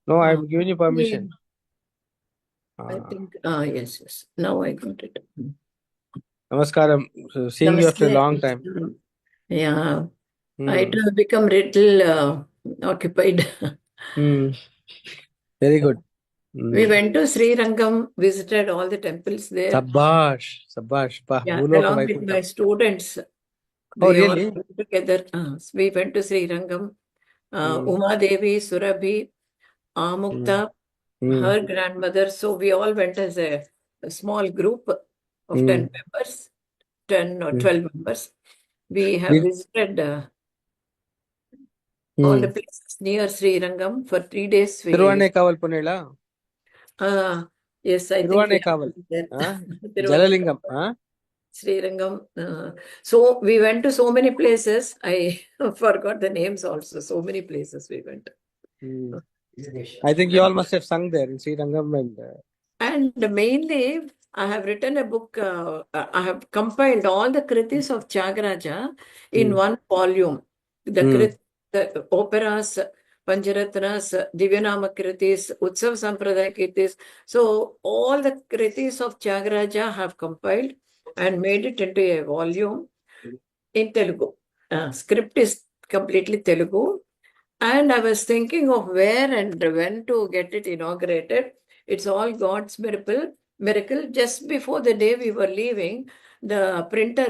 No, I've given you Yeah, permission. I think, yes. Now I got it. Namaskaram. Seeing you after a Namaste. long time. Yeah, I Hmm. too have become little occupied. Hmm. Very good. We Hmm. went to Sri Rangam, visited all the temples there. Sabash. Sabash. Yeah, Bhuloka along with my Vaikuntham. students, Oh, we all really? went together. We went to Sri Rangam, Hmm. Uma Devi, Surabhi, Hmm. Amukta, Hmm. her grandmother. So we all went as a small group of Hmm. 10 members, 10 or Hmm. 12 members. We have Did, visited all the hmm. places near Sri Rangam for 3 days. Tiruvanekaval Punela? Uh, yes, I think we have Tiruvanekaval. been there. Huh? Jalalingam. Tiruvannamalai, Huh? Sri Rangam. So we went to so many places. I forgot the names also. So many places we went. Hmm. I think you all must have sung there in Sri Rangam and And mainly, I have written a book. I have compiled all the kritis of Tyagaraja in hmm. one volume. Hmm. The operas, Pancharatnas, Divyanama kritis, Utsav Sampradaya kritis. So all the kritis of Tyagaraja have compiled and made it into a volume in Telugu. Script is completely Telugu. And I was thinking of where and when to get it inaugurated. It's all God's miracle. Miracle. Just before the day we were leaving, the printer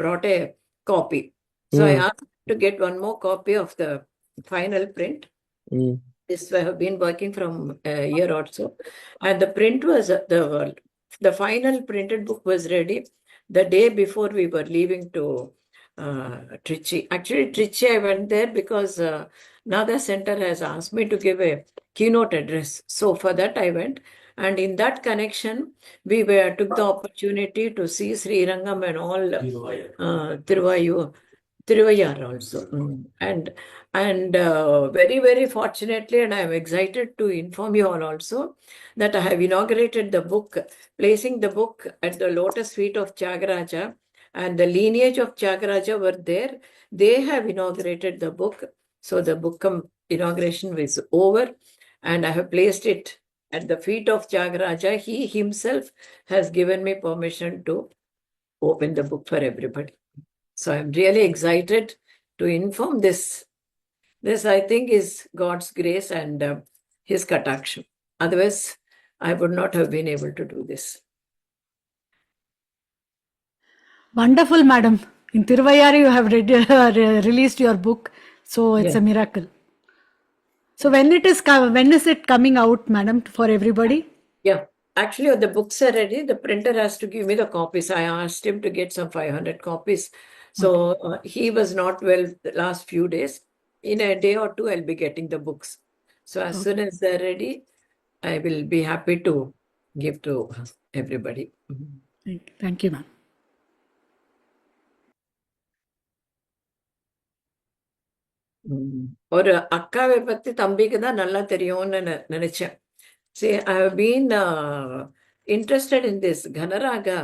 brought a copy. So I Hmm. asked to get one more copy of the final print. Hmm. This I have been working from a year or so, and the print was the final printed book was ready the day before we were leaving to Trichy. Actually, Trichy I went there because Naga Center has asked me to give a keynote address. So for that I went, and in that connection we took the opportunity to see Sri Rangam and all Tiruvayur also. And very, very fortunately, and I am excited to inform you all also that I have inaugurated the book, placing the book at the lotus feet of Tyagaraja, and the lineage of Tyagaraja were there. They have inaugurated the book. So the book inauguration was over, and I have placed it at the feet of Tyagaraja. He himself has given me permission to open the book for everybody. So I'm really excited to inform this. This, I think, is God's grace and His kataksha. Otherwise, I would not have been able to do this. Wonderful, madam. In Tiruvayar, you have released your book, so it's Yeah. a miracle. So when is it coming out, madam, for everybody? Yeah. Actually, the books are ready. The printer has to give me the copies. I asked him to get some 500 copies. So he was not well the last few days. In a day or two, I'll be getting the books. So as soon as they're ready, I will be happy to give to everybody. Thank you, ma'am. ஒரு அக்காவை பத்தி தம்பிக்கு தான் நல்லா தெரியும்னு நினைச்சேன். See, I have been interested in this Ganaraga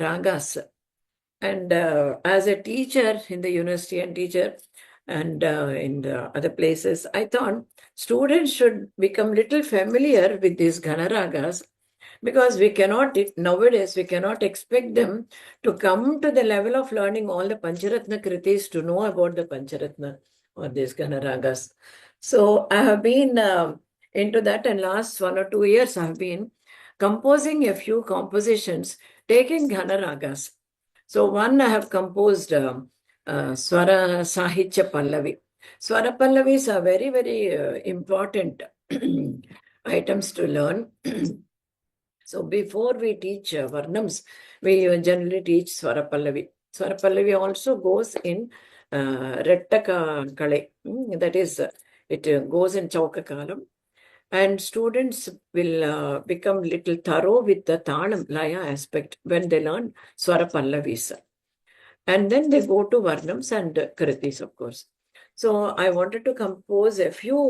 ragas. And as a teacher in the university and teacher and in the other places, I thought students should become little familiar with these Ganaragas because we cannot, nowadays, we cannot expect them to come to the level of learning all the Pancharatna Kritis to know about the Pancharatna or these Ganaragas. So I have been into that, and last 1 or 2 years I have been composing a few compositions taking Ganaragas. So one I have composed Swara Sahitya Pallavi. Swara Pallavis are very, very important items to learn. So before we teach Varnams, we generally teach Swara Pallavi. Swara Pallavi also goes in Rettaka Kale. That is, it goes in Chauka Kalam. And students will become little thorough with the Talam Laya aspect when they learn Swara Pallavis. And then they go to Varnams and Kritis, of course. So I wanted to compose a few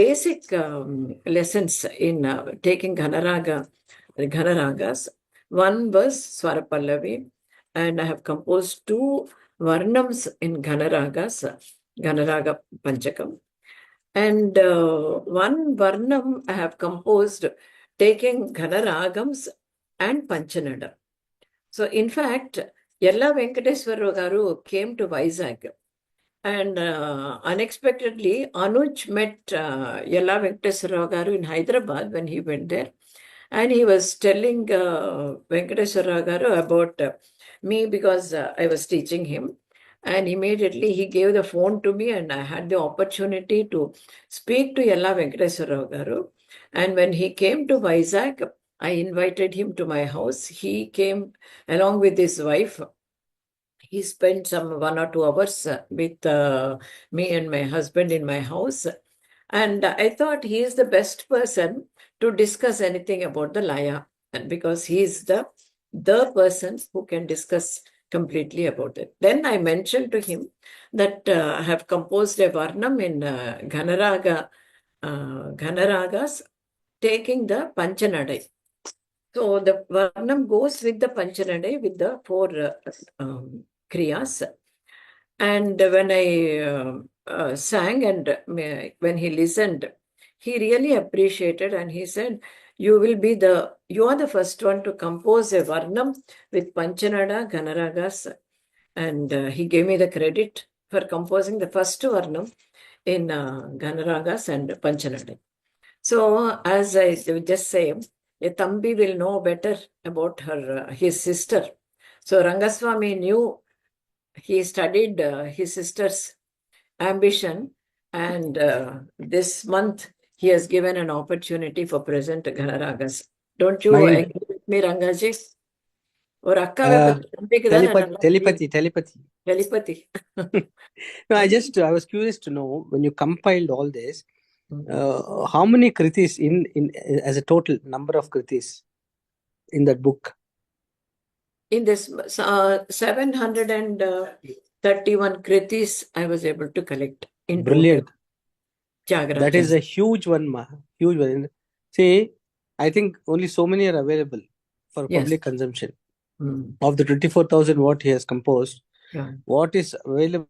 basic lessons in taking Ghanaragas. One was Swarapallavi, and I have composed two Varnams in Ghanaragas, Ghanaraga Panchakam. And one Varnam I have composed taking Ghanaragams and Panchanada. So in fact, Yella Venkateswara Garu came to Vizag. And unexpectedly, Anuj met Yella Venkateswara Garu in Hyderabad when he went there. And he was telling Venkateswara Garu about me because I was teaching him. And immediately he gave the phone to me, and I had the opportunity to speak to Yella Venkateswara Garu. And when he came to Vizag, I invited him to my house. He came along with his wife. He spent some 1 or 2 hours with me and my husband in my house. And I thought he is the best person to discuss anything about the Laya, and because he is the person who can discuss completely about it. Then I mentioned to him that I have composed a Varnam in Ghanaragas taking the Panchanadai. So the Varnam goes with the Panchanadai with the 4 Kriyas. And when I sang and when he listened, he really appreciated, and he said, you are the first one to compose a Varnam with Panchanada, Ganaragas. And he gave me the credit for composing the first Varnam in Ganaragas and Panchanada. So as I just say, a Tambi will know better about his sister. So Rangaswamy knew, he studied his sister's ambition, and this month he has given an opportunity for present Ganaragas. Don't you Mind. agree with me, Rangaji? Or Akka Telepathy. telepathy. No, I was curious to know, when you compiled all this, how many kritis in as a total number of kritis in that book? In this 731 kritis I was able to collect in Brilliant. total. That is a huge one, huge one. See, I think only so many are available for Yes. public consumption. Mm. Of the 24,000 what he has composed, Yeah. what is available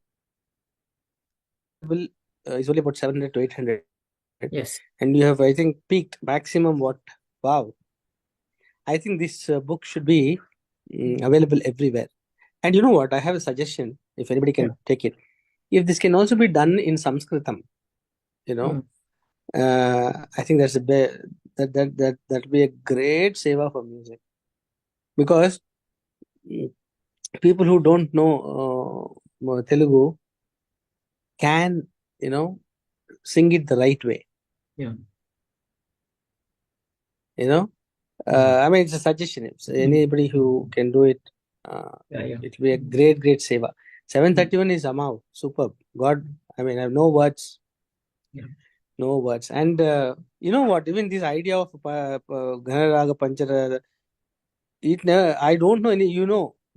is only about 700 to 800. Yes. And you have, I think, peaked maximum what? Wow. I think this book should be available everywhere. And you know what? I have a suggestion, if anybody can take it. If this can also be done in Sanskritam, I think that'll be a great seva for music. Because people who don't know Telugu can, sing it the right way. Yeah. I mean, it's a suggestion. If anybody who can do it, it will be a great seva. 731 is Amav, superb. God, I mean, I have no words. Yeah. No words. And you know what? Even this idea of Ghanaraga Panchara, I don't know any.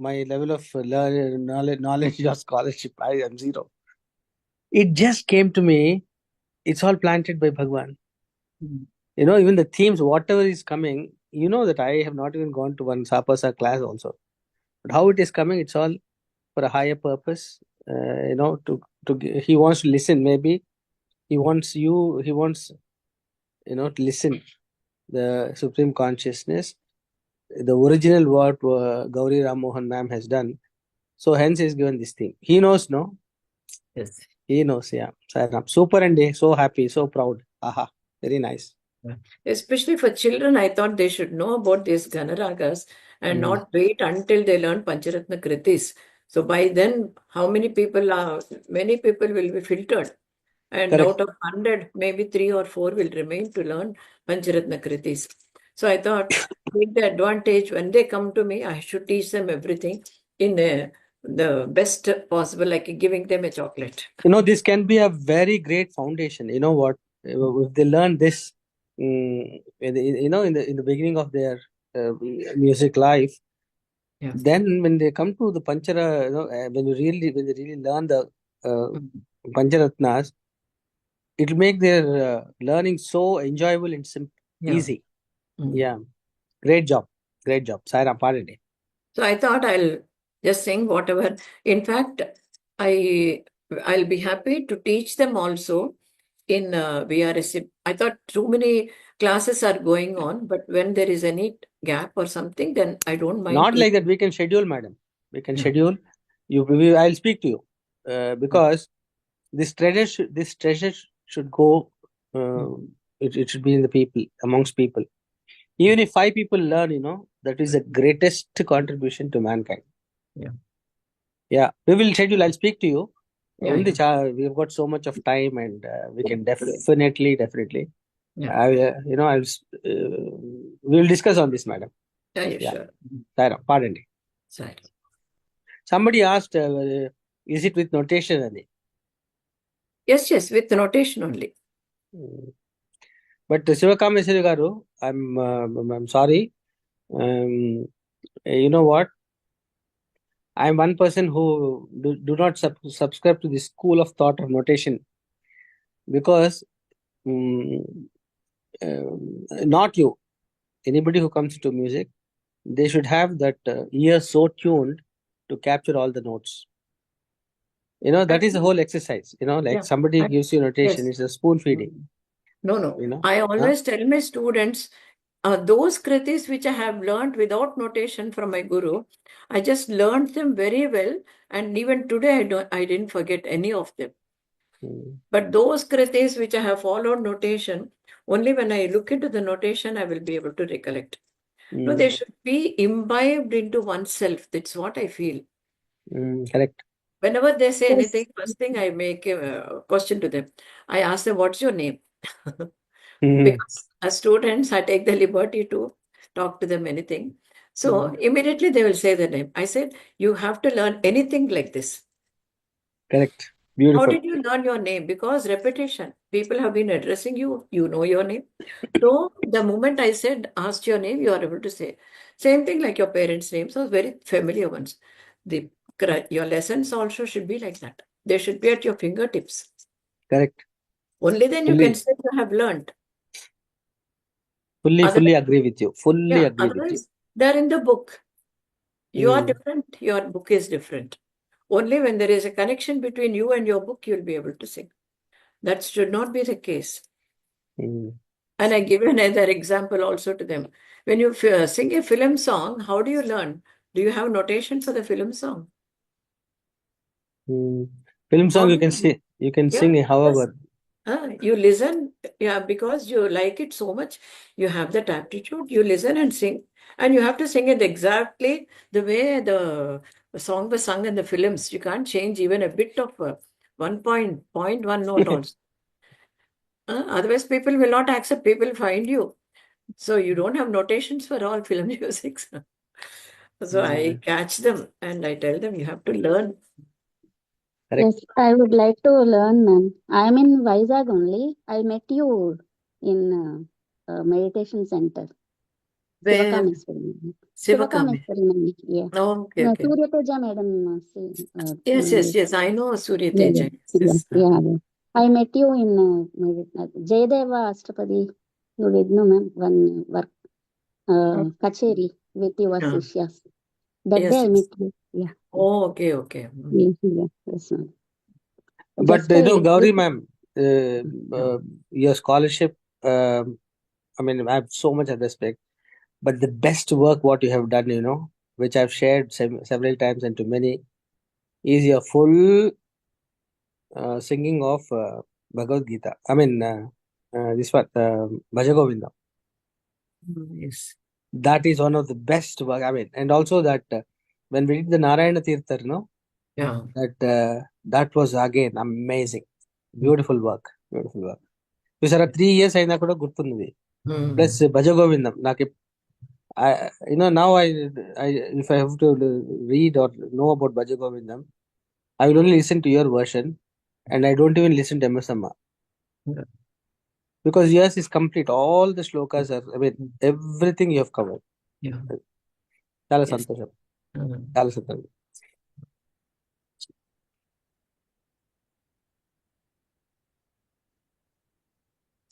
My level of knowledge or scholarship, I am zero. It just came to me. It's all planted by Bhagwan. Even the themes, whatever is coming, that I have not even gone to one Sapasa class also. But how it is coming, it's all for a higher purpose. He wants to listen. Maybe he wants to listen. The Supreme Consciousness, the original what Gowri Rammohan ma'am has done. So hence he's given this theme. He knows, no? Yes. He knows, yeah. Super, and so happy, so proud. Aha, very nice. Especially for children, I thought they should know about these Ganaragas and not wait until they learn Pancharatna Kritis. So by then, many people will be filtered. And Correct. out of 100, maybe 3 or 4 will remain to learn Pancharatna Kritis. So I thought, take the advantage when they come to me, I should teach them everything in the best possible, like giving them a chocolate. This can be a very great foundation. You know what? If they learn this, in the beginning of their music life, then when they come to the Panchara, when they really learn the Pancharatnas, it will make their learning so enjoyable and simple, easy. Yeah, great job. Saira Parade. So I thought I'll just sing whatever. In fact, I'll be happy to teach them also in VRSC. I thought too many classes are going on, but when there is any gap or something, then I don't mind. Not like that. We can schedule, madam. We can Yeah. schedule. I'll speak to you because this treasure should go. It should be in the people, amongst people. Even if 5 people learn, that is the greatest contribution to mankind. Yeah. Yeah, we will schedule. I'll speak to you. Yeah, We've got so much of time, and we can definitely. Yeah. We will discuss on this, madam. Yeah, sure. Pardon me. Sorry. Somebody asked, is it with notation? Ani? Yes, with the notation only. But Sivakameswari garu, I'm sorry. You know what? I'm one person who do not subscribe to the school of thought of notation because not you. Anybody who comes to music, they should have that ear so tuned to capture all the notes. That is the whole exercise. Like somebody gives you notation, it's a spoon feeding. No. I always tell my students, those kritis which I have learned without notation from my guru, I just learned them very well, and even today I didn't forget any of them. But those kritis which I have followed notation, only when I look into the notation, I will be able to recollect. No, they should be imbibed into oneself. That's what I feel. Correct. Whenever they say anything, first thing I make a question to them. I ask them, what's your name? Because as students, I take the liberty to talk to them anything. So immediately they will say the name. I said, you have to learn anything like this. Correct. Beautiful. How did you learn your name? Because repetition. People have been addressing you. You know your name. So the moment I said, asked your name, you are able to say. Same thing like your parents' names are very familiar ones. Your lessons also should be like that. They should be at your fingertips. Correct. Only then you can say you have learned. Fully agree with you. Fully agree with you. Otherwise, they're in the book. You are different. Your book is different. Only when there is a connection between you and your book, you'll be able to sing. That should not be the case. And I give another example also to them. When you sing a film song, how do you learn? Do you have notation for the film song? Film song you can see. You can sing however. You listen, because you like it so much. You have that aptitude. You listen and sing, and you have to sing it exactly the way the song was sung in the films. You can't change even a bit of 1.1 note also. Otherwise, people will not accept. People find you. So you don't have notations for all film musics. So I catch them and I tell them you have to learn. Yes, I would like to learn, ma'am. I'm in Vizag only. I met you in meditation center. Where? Sivakameswari, ma'am. Yeah. Okay. Surya Teja madam. Yes. I know Surya Teja. Yeah. I met you in Jayadeva Ashtapadi. You did know, ma'am, one work kacheri with your Sishyas. That day I met you. Yeah. Oh, okay. Yes, ma'am. But Gowri ma'am, your scholarship, I have so much of respect. But the best work what you have done, which I've shared several times and to many, is your full singing of Bhagavad Gita. This one, Bhaja Govinda. Yes. That is one of the best work. And also that when we did the Narayana Tirthar, that was again amazing. Beautiful work. Because 3 years అయినా కూడా గుర్తున్నది. Plus Bhaja Govindam. Now if I have to read or know about Bhaja Govindam, I will only listen to your version and I don't even listen to MS Amma. Because yours is complete. All the shlokas are, everything you have covered. చాలా సంతోషం. చాలా సంతోషం.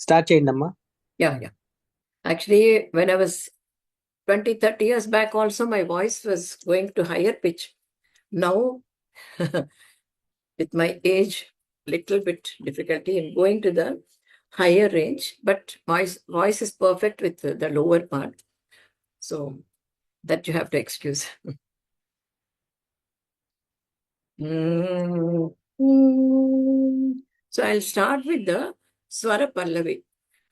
Start చేయండి అమ్మా. Yeah. Actually, when I was 20-30 years back also, my voice was going to higher pitch. Now, with my age, little bit difficulty in going to the higher range, but voice is perfect with the lower part. So that you have to excuse. So I'll start with the Swara Pallavi.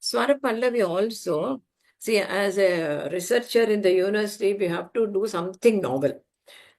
Swara Pallavi also, see, as a researcher in the university, we have to do something novel.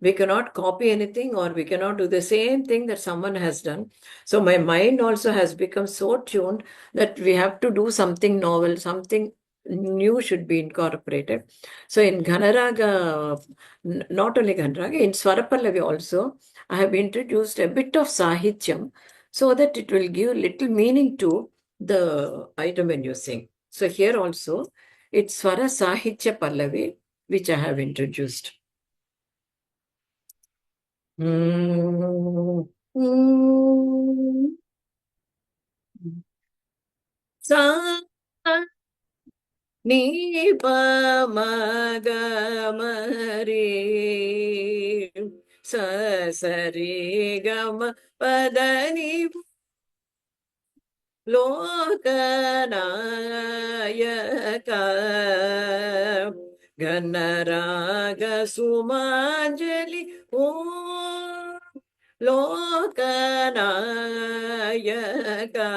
We cannot copy anything, or we cannot do the same thing that someone has done. So my mind also has become so tuned that we have to do something novel, something new should be incorporated. So in Ghanaraga, not only Ghanaraga, in Swarapallavi also, I have introduced a bit of Sahityam so that it will give little meaning to the item when you sing. So here also, it's Swara Sahitya Pallavi, which I have introduced. Sa ni pa ma ga ma re sa sa re ga ma pa da ni Lokanayaka Ganaraga Sumanjali Om Lokanayaka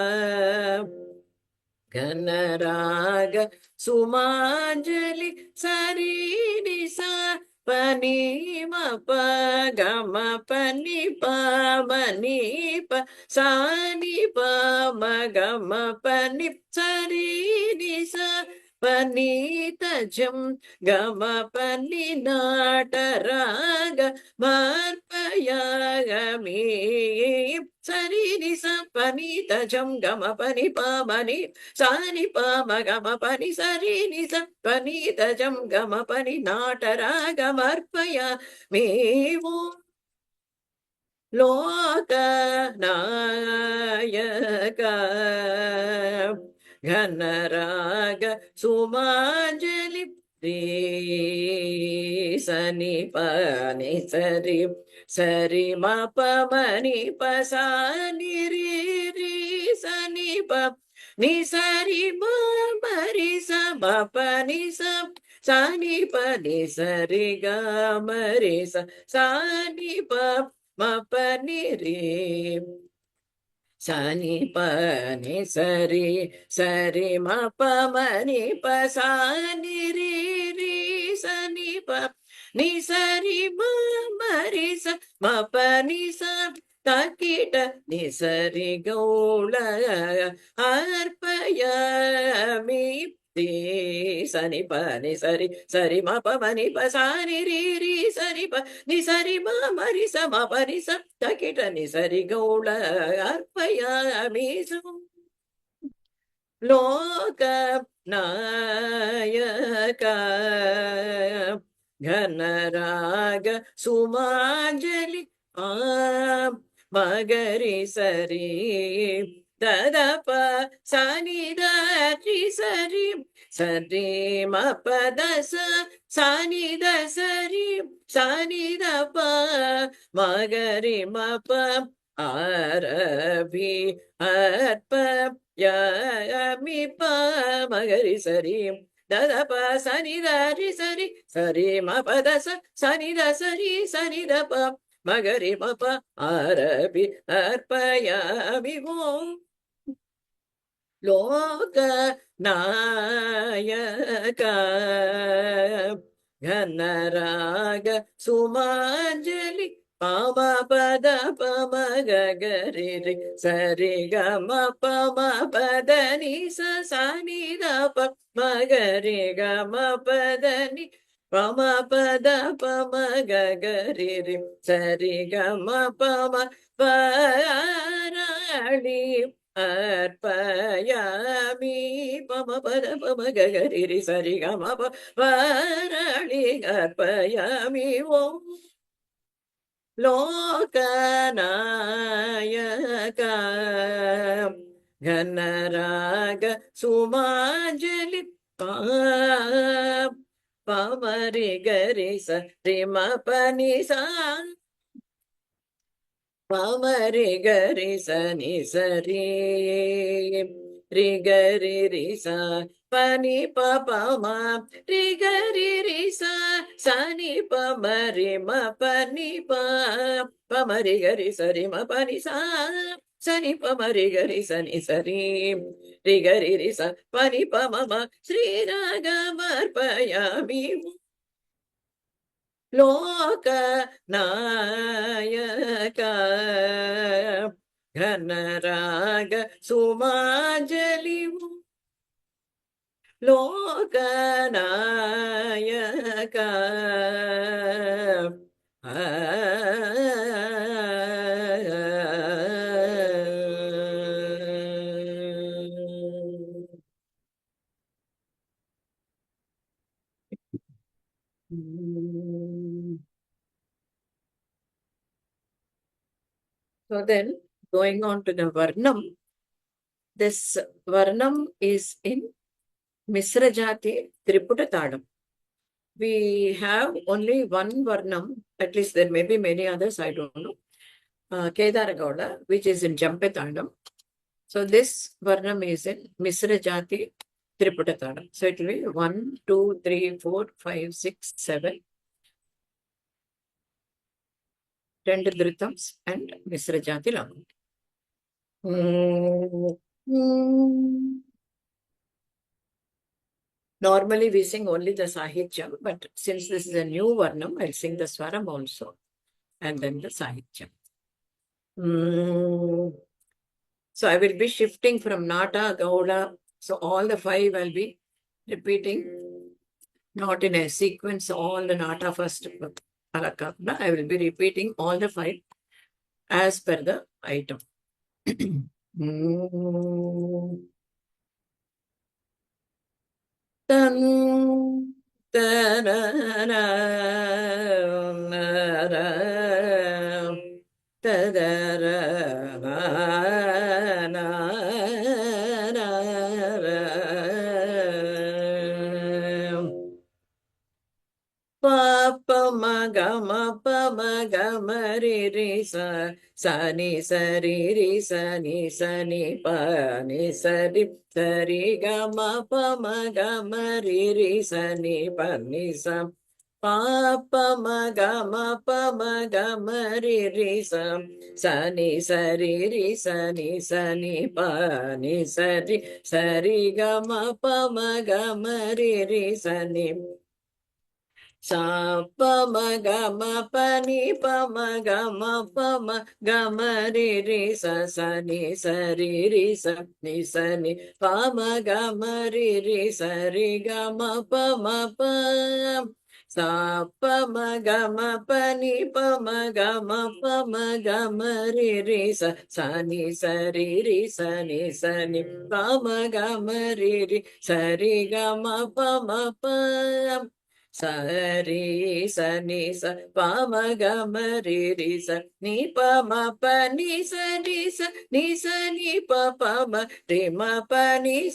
Ganaraga Sumanjali Sarinisa Panima pa gama panipa manipa sanipa magama panip sarinisa panita jam gama paninata raga marpayagami sarinisa panita jam gama panipa mani Sani pa ma ga ma pa ni sa ri ni sa pa ni da jam ga ma pa ni na ta ra ga marpaya me wo Loka Nayaka Ganaraga Sumanjali Re Sani Pani Sari Sari Mapa Mani Pasani Re Sani Pa Ni Sari Mari Sa Mapa Ni Sa Sani Pani Sari Ga Mari Sa Sani Pa ma pa ni re Sani pa ni sari sari ma pa ma ni pa sani re sani pa ni sari ma ma re sa ma pa ni sa takita ni sari gaula arpaya mi Sani pa ni sari ma pa ma ni pa sani re sari pa ni sari ma ma ri sa ma pa ni sa takita ni sari gaula arpayami Loka Nayaka Ganaraga Sumanjali Magari Sari Dadapa Sani Dati Sari Sari Mapadasa Sani Dasari Sani Dapa Magari Mapa Arabi Arpa Ya mi pa magari sari da pa sani da ri sari sari ma pa da sa sani da pa magari ma pa arabi arpa ya mi mo Loka Nayaka Ganaraga Sumanjali Pama Pada Pama Gagari Sari Gama Pama Pada Nisa Sani Dapa Magari Gama Padani Pama Pada Pama Gagari Sari Gama Pama Parali Arpayami Pama Pada Pama Gagari Sari Gama Parali Arpayami Om Lokanayaka Ganaraga Sumanjali Pamari Garisa Rima Panisa Pamari gari sani sari ri gari ri sa pani pa pa ma ri gari ri sa sani pa ma ri ma pani pa pamari gari sari ma pani sa sani pa ma ri gari sani sari ri gari ri sa pani pa ma ma Sri Raga marpayami Loka Nayaka Ganaraga Sumanjali Loka Nayaka So then, going on to the Varnam, this Varnam is in Misrajati Triputatalam. We have only one Varnam, at least there may be many others, I don't know, Kedaragowda, which is in Jampetalam. So this Varnam is in Misrajati Triputatalam. So it will be 1, 2, 3, 4, 5, 6, 7, 10 Dritams and Misrajati Lam. Normally we sing only the Sahitya, but since this is a new Varnam, I'll sing the Swaram also and then the Sahitya. So I will be shifting from Nata, Gauda. So all the 5 I'll be repeating, not in a sequence, all the Nata first. I will be repeating all the 5 as per the item. Tan tarara pa ma ga ma pa ma ga ma ri ri sa sa ni sa ri sa ni pa ni sa ri ga ma pa ma ga ma ri sa ni pa ni sa pa pa ma ga ma ri sa sa ni sa ri sa ni pa ni sa ri ga ma pa ma ga ma ri sa ni sa pa ma ga ma pa ni pa ma ga ma pa ma ga ma ri sa sa ni sa ri sa ni pa ma ga ma ri sa ri ga ma pa sa pa ma ga ma pa ni pa ma ga ma pa ma ga ma ri sa sa ni sa ni pa ma ga ma ri sa ri ga ma pa sa ri sa ni sa pa ma ga ma ri sa ni pa ma pa ni sa ni pa pa ma ri ma pa ni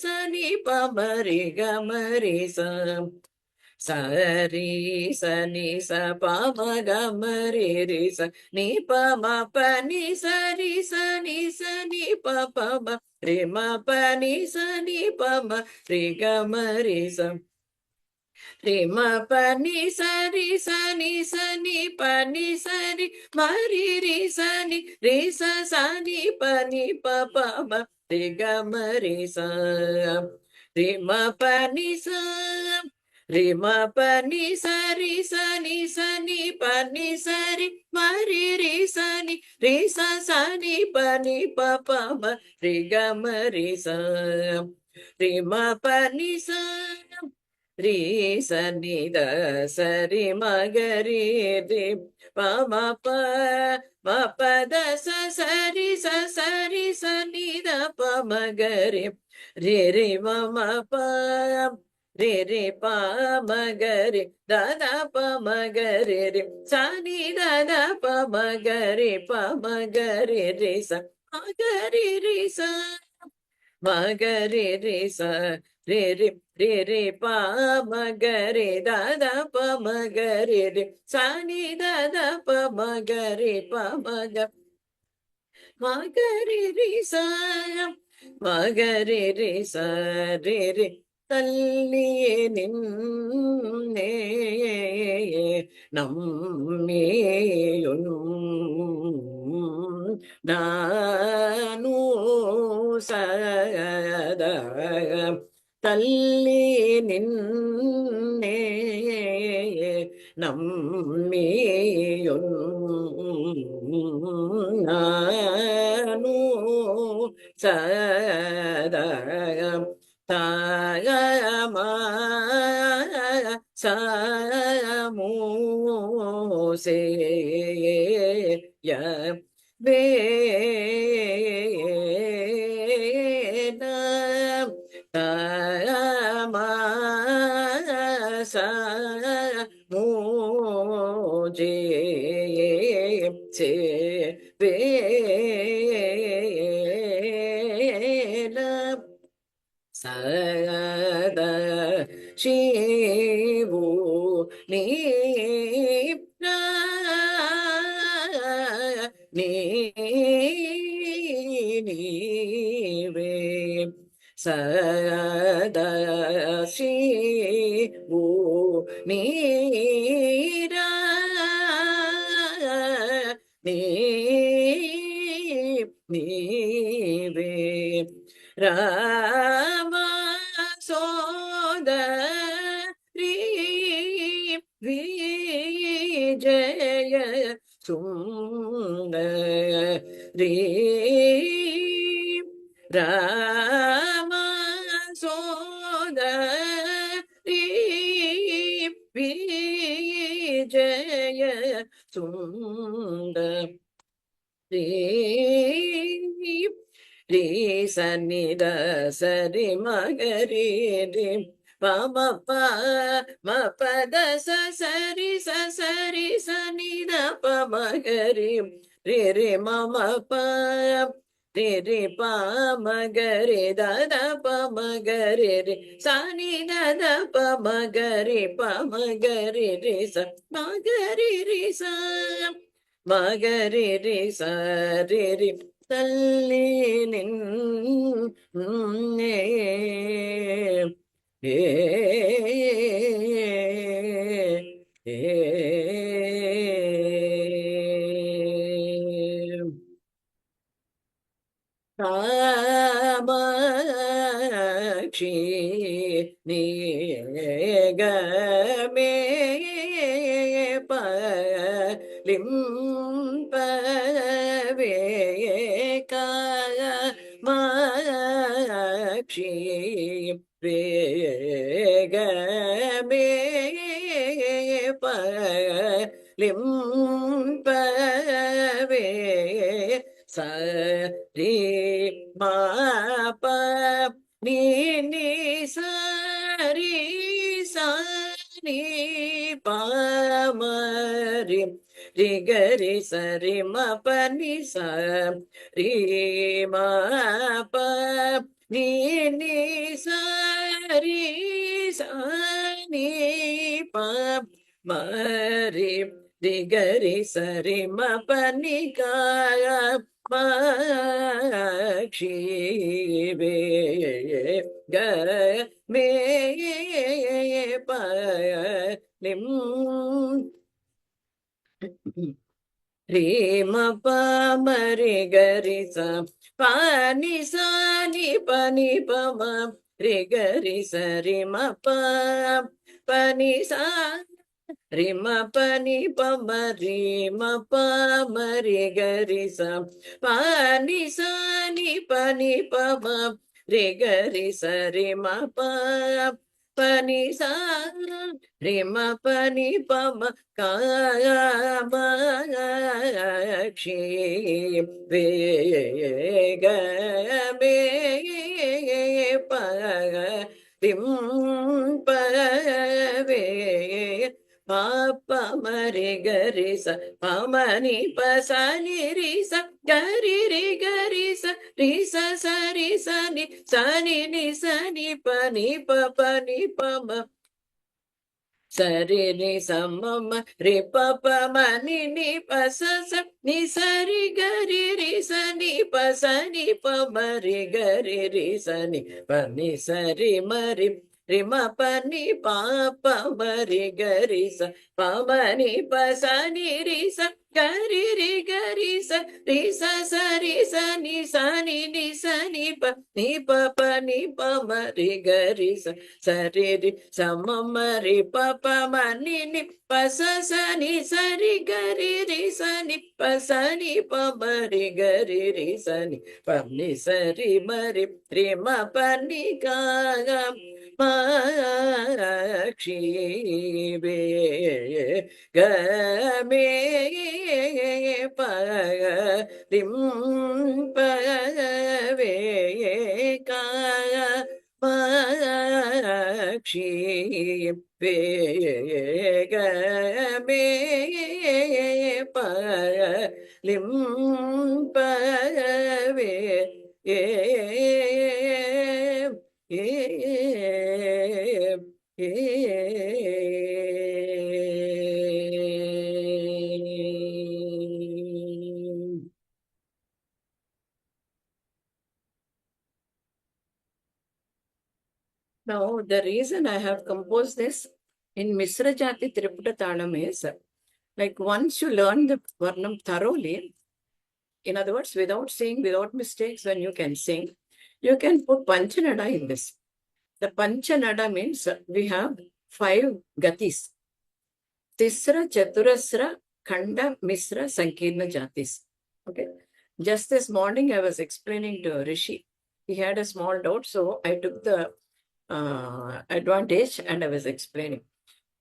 pa ma ri ga ma ri sa ri sa ni sa pa ma ga ma ri sa ni pa ma pa ni sa ni pa pa ma ri ma pa ni pa ma ri ga ma ri sa Re ma pa ni sa ni pa ni sa ni ma ri sa ni pa ma re ga ma re sa re ma pa ni sa re ma pa ni sa ni pa ni sa ri ma ri sa ni pa ma re ga ma re sa re ma pa ni sa ri sa ni da sa ri ma ga ri ri pa ma pa da sa ri sa ni da pa ma ga ri ri ma pa ri pa ma ga ri da pa ma ga ri sa ni da pa ma ga ri pa ma ga ri sa ma ga ri sa ma ga ri sa re pa ma ga re da pa ma ga re sa ni da pa ma ga re pa ma ga மகரி ரி ச மகரி ரி ச ரி ரி தல்லியே நின்னே நம்மேயுன் நானூ சத தல்லி நின்னே நம்மேயுன் நானூ சத தாயமா சமூசே வேன தமா மூஜே சே வேன சத சிவு நீ நீவே சத சிவு நீரா நீவே ராமா சோதரி விஜய சுந்தரி ராமா சோதரி விஜய சுந்தரி ரி சனி த சரி மகரி ரி பம ப ம பத சரி சரி சனி த ப மகரி ரி ரி மம ப ரி ரி ப மகரி த த ப மகரி ரி சனி த த ப மகரி ப மகரி ரி ச மகரி ரி ச மகரி ரி ச ரி ரி தல்லி நின்னே ஏ காமாட்சி நீகமே பலிம்பவே காமாட்சி வேகமே பலிம்பவே சரி மாப நீ நீ சரி சனி பாமரி ரிகரி சரி மப நி சரி மாப நீ நீ சரி சனி பா மரி ரிகரி சரி மப நி காமாட்சி க மே பலிம் ரீம பமரி கரி ச பனி சனி பனி பம ரி கரி சரி ம ப பனி ச ரிம பனி பம ரீம பமரி கரி ச பனி சனி பனி பம ரி கரி சரி ம ப பனி ச ரிம பனி பம காமாட்சி வேகமே பவே பாப்ப மரி கரி ச பமனி பசனி ரி ச கரி ரி கரி ச ரி ச சரி சனி சனி நி சனி பனி பனி பம Sari ni samama re papa mani ni pasasa ni sari gari ri sani pasani pamari gari ri sani pani sari mari rima pani papa mari gari sa pamani pasani ri sa gari ri gari sa ri sa sari sani sani ni sani pa ni papa ni pamari gari sa sari ri samamari papa mani ni pasasani sari gari ri sani pasani pamari gari ri sani pamni sari mari rima pani gaga makshi be game pa rim pa ve ka makshi vegame pa lim pa ve Now, the reason I have composed this in Misra Jati Triputa Talam is, like, once you learn the Varnam thoroughly, in other words, without singing, without mistakes, when you can sing, you can put Panchanada in this. The Panchanada means we have 5 gatis. Tisra, Chaturasra, Khanda, Misra, Sankirna Jatis. Okay. Just this morning, I was explaining to Rishi. He had a small doubt, so I took the advantage and I was explaining.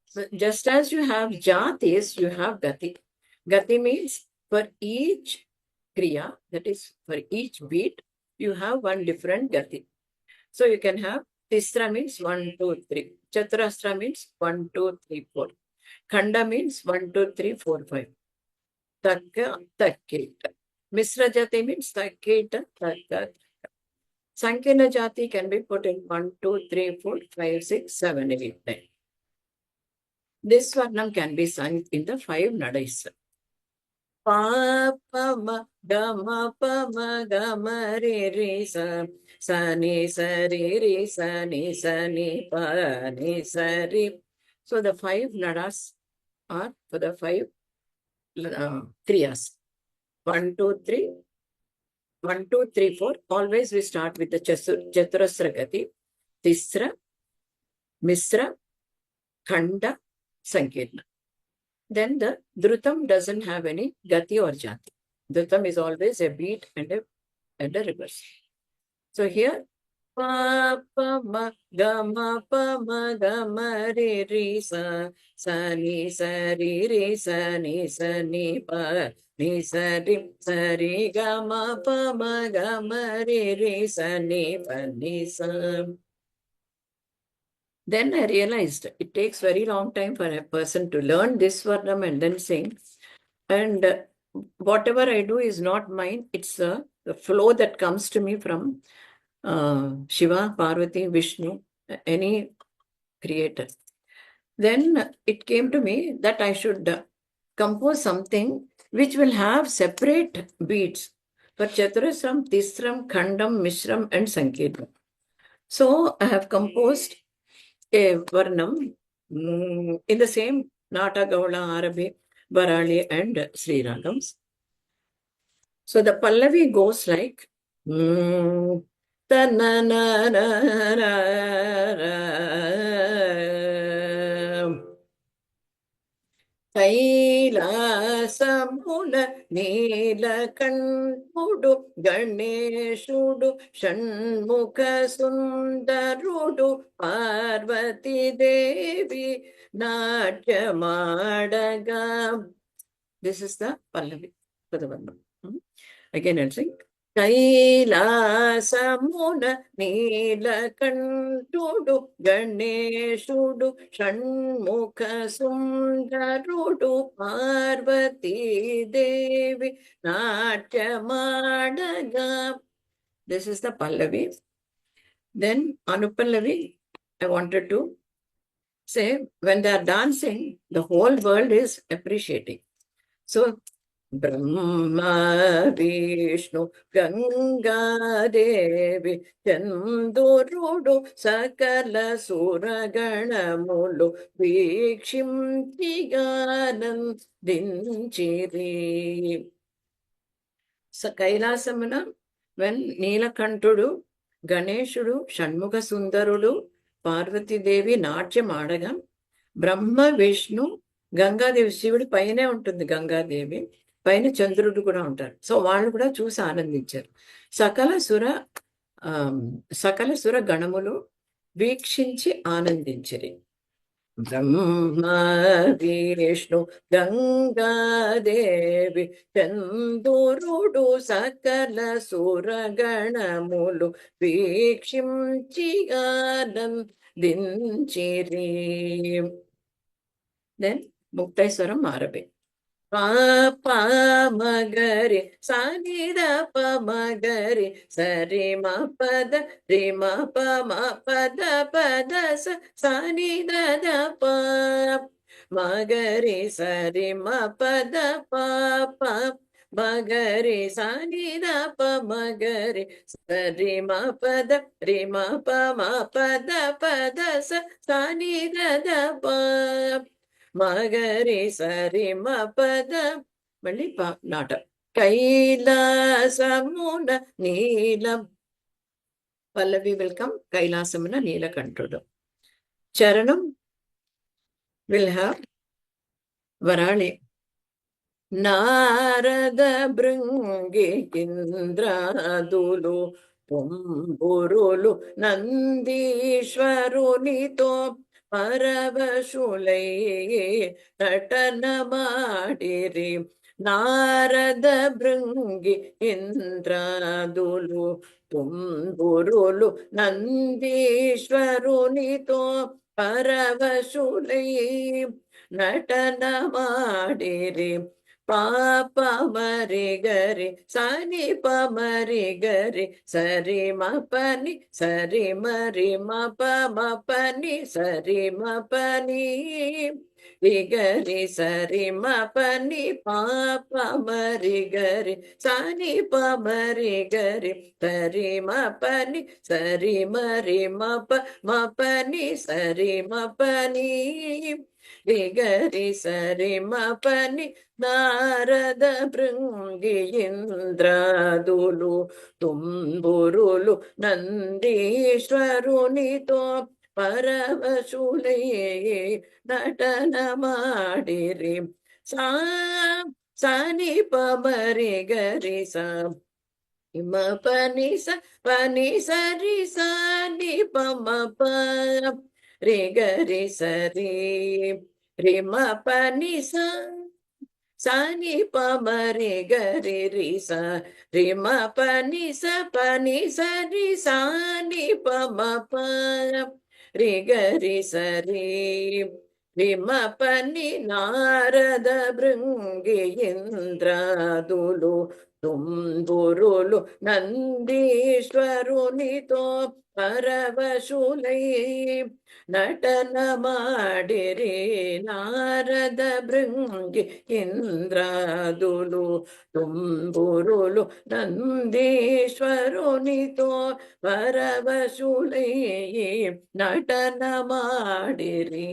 So just as you have jatis, you have gati. Gati means for each kriya, that is for each beat, you have one different gati. So you can have tisra means 1, 2, 3. Chaturasra means 1, 2, 3, 4. Khanda means 1, 2, 3, 4, 5. Takka, takketa. Misra jati means takketa, takka. Sankirna jati can be put in 1, 2, 3, 4, 5, 6, 7, 8, 9. This Varnam can be sung in the 5 nadais. Pa, pa, ma, ga, ma, pa, ma, ga, ma, re, re, sa, ni, sa, re, sa, ni, pa, ni, sa, re. So the 5 nadas are for the 5 kriyas. 1, 2, 3. 1, 2, 3, 4. Always we start with the Chaturasra Gati, Tisra, Misra, Khanda, Sankirna. Then the Dhrutam doesn't have any Gati or Jati. Dhrutam is always a beat and a reverse. So here, pa, pa, ma, ga, ma, pa, ma, ga, ma, re, re, sa, ni, re, sa, ni, pa, ni, re, ga, ma, pa, ma, ga, ma, re, sa, ni, pa, ni, sa. Then I realized it takes very long time for a person to learn this Varnam and then sing. And whatever I do is not mine. It's the flow that comes to me from Shiva, Parvati, Vishnu, any creator. Then it came to me that I should compose something which will have separate beats for Chaturasram, Tisram, Khandam, Mishram and Sankirtam. So I have composed a Varnam in the same Nata, Gaula, Arabi, Barali and Sri Ragams. So the Pallavi goes like కైలాసమున నీలకంఠుడు గణేశుడు షణ్ముఖ సుందరుడు పార్వతీదేవి నాట్యమాడగా. This is the Pallavi for the Varnam. Again I'll sing. కైలాసమున నీలకంఠుడు గణేశుడు షణ్ముఖ సుందరుడు పార్వతీదేవి నాట్యమాడగా. This is the Pallavi. Then Anupallavi, I wanted to say, when they are dancing, the whole world is appreciating. So, Brahma, Vishnu, Ganga Devi, Chandurudu, Sakala Suraganamulo, Vikshimtiganandinchiri. కైలాసమున వెన్ నీలకంఠుడు, గణేశుడు, షణ్ముఖ సుందరుడు, పార్వతీదేవి నాట్యం ఆడగా, బ్రహ్మ, విష్ణు, గంగాదేవి, శివుడి పైనే ఉంటుంది గంగాదేవి, పైన చంద్రుడు కూడా ఉంటారు. సో వాళ్ళు కూడా చూసి ఆనందించారు. సకల సుర గణములు వీక్షించి ఆనందించిరి. బ్రహ్మ, విష్ణు, గంగాదేవి, చందురుడు, సకల సురగణములు వీక్షించి ఆనందించిరి. దెన్ ముక్తేశ్వరం మారబే. ప మగరి సానిద ప మగరి సరి మ పద రి మ ప మ పద పద స సానిద ద ప మగరి సరి మ పద ప ప మగరి సానిద ప మగరి సరి మ పద రి మ ప మ పద పద స సానిద ద ప మగరి సరి మ పద మళ్ళీ నాట. కైలాసమున నీలం పల్లవి వెల్కమ్. కైలాసమున నీలకంఠుడు. చరణం విల్ హ్యావ్ వరాళి. నారద భృంగి ఇంద్రాదులు పొంబురులు నందీశ్వరునితో పరవశులై నటన మాడిరి. నారద భృంగి ఇంద్రాదులు పొంబురులు నందీశ్వరునితో పరవశులై నటన మాడిరి. పాప మరి గరి సని ప మరి గరి సరి మ పని సరి మరి మ ప మ పని సరి మ పని గరి సరి మ పని పాప మరి గరి సని ప మరి గరి సరి మ పని సరి మరి మ ప మ పని సరి మ పని గరి సరి మ పని. నారద భృంగి ఇంద్రాదులు తుంబురులు నందీశ్వరునితో పరవశులై నటన మాడిరి. సని ప మరి గరి స మ పని స పని సరి సని ప మ ప రి గరి సరి రి మ పని స సని ప మరి గరి రి స రి మ పని స రి సని ప మ ప రి గరి సరి రి మ పని. నారద భృంగి ఇంద్రాదులు తుంబురులు నందీశ్వరునితో పరవశులై నటన మాడిరి. నారద భృంగి ఇంద్రాదులు తుంబురులు నందీశ్వరునితో పరవశులై నటన మాడిరి.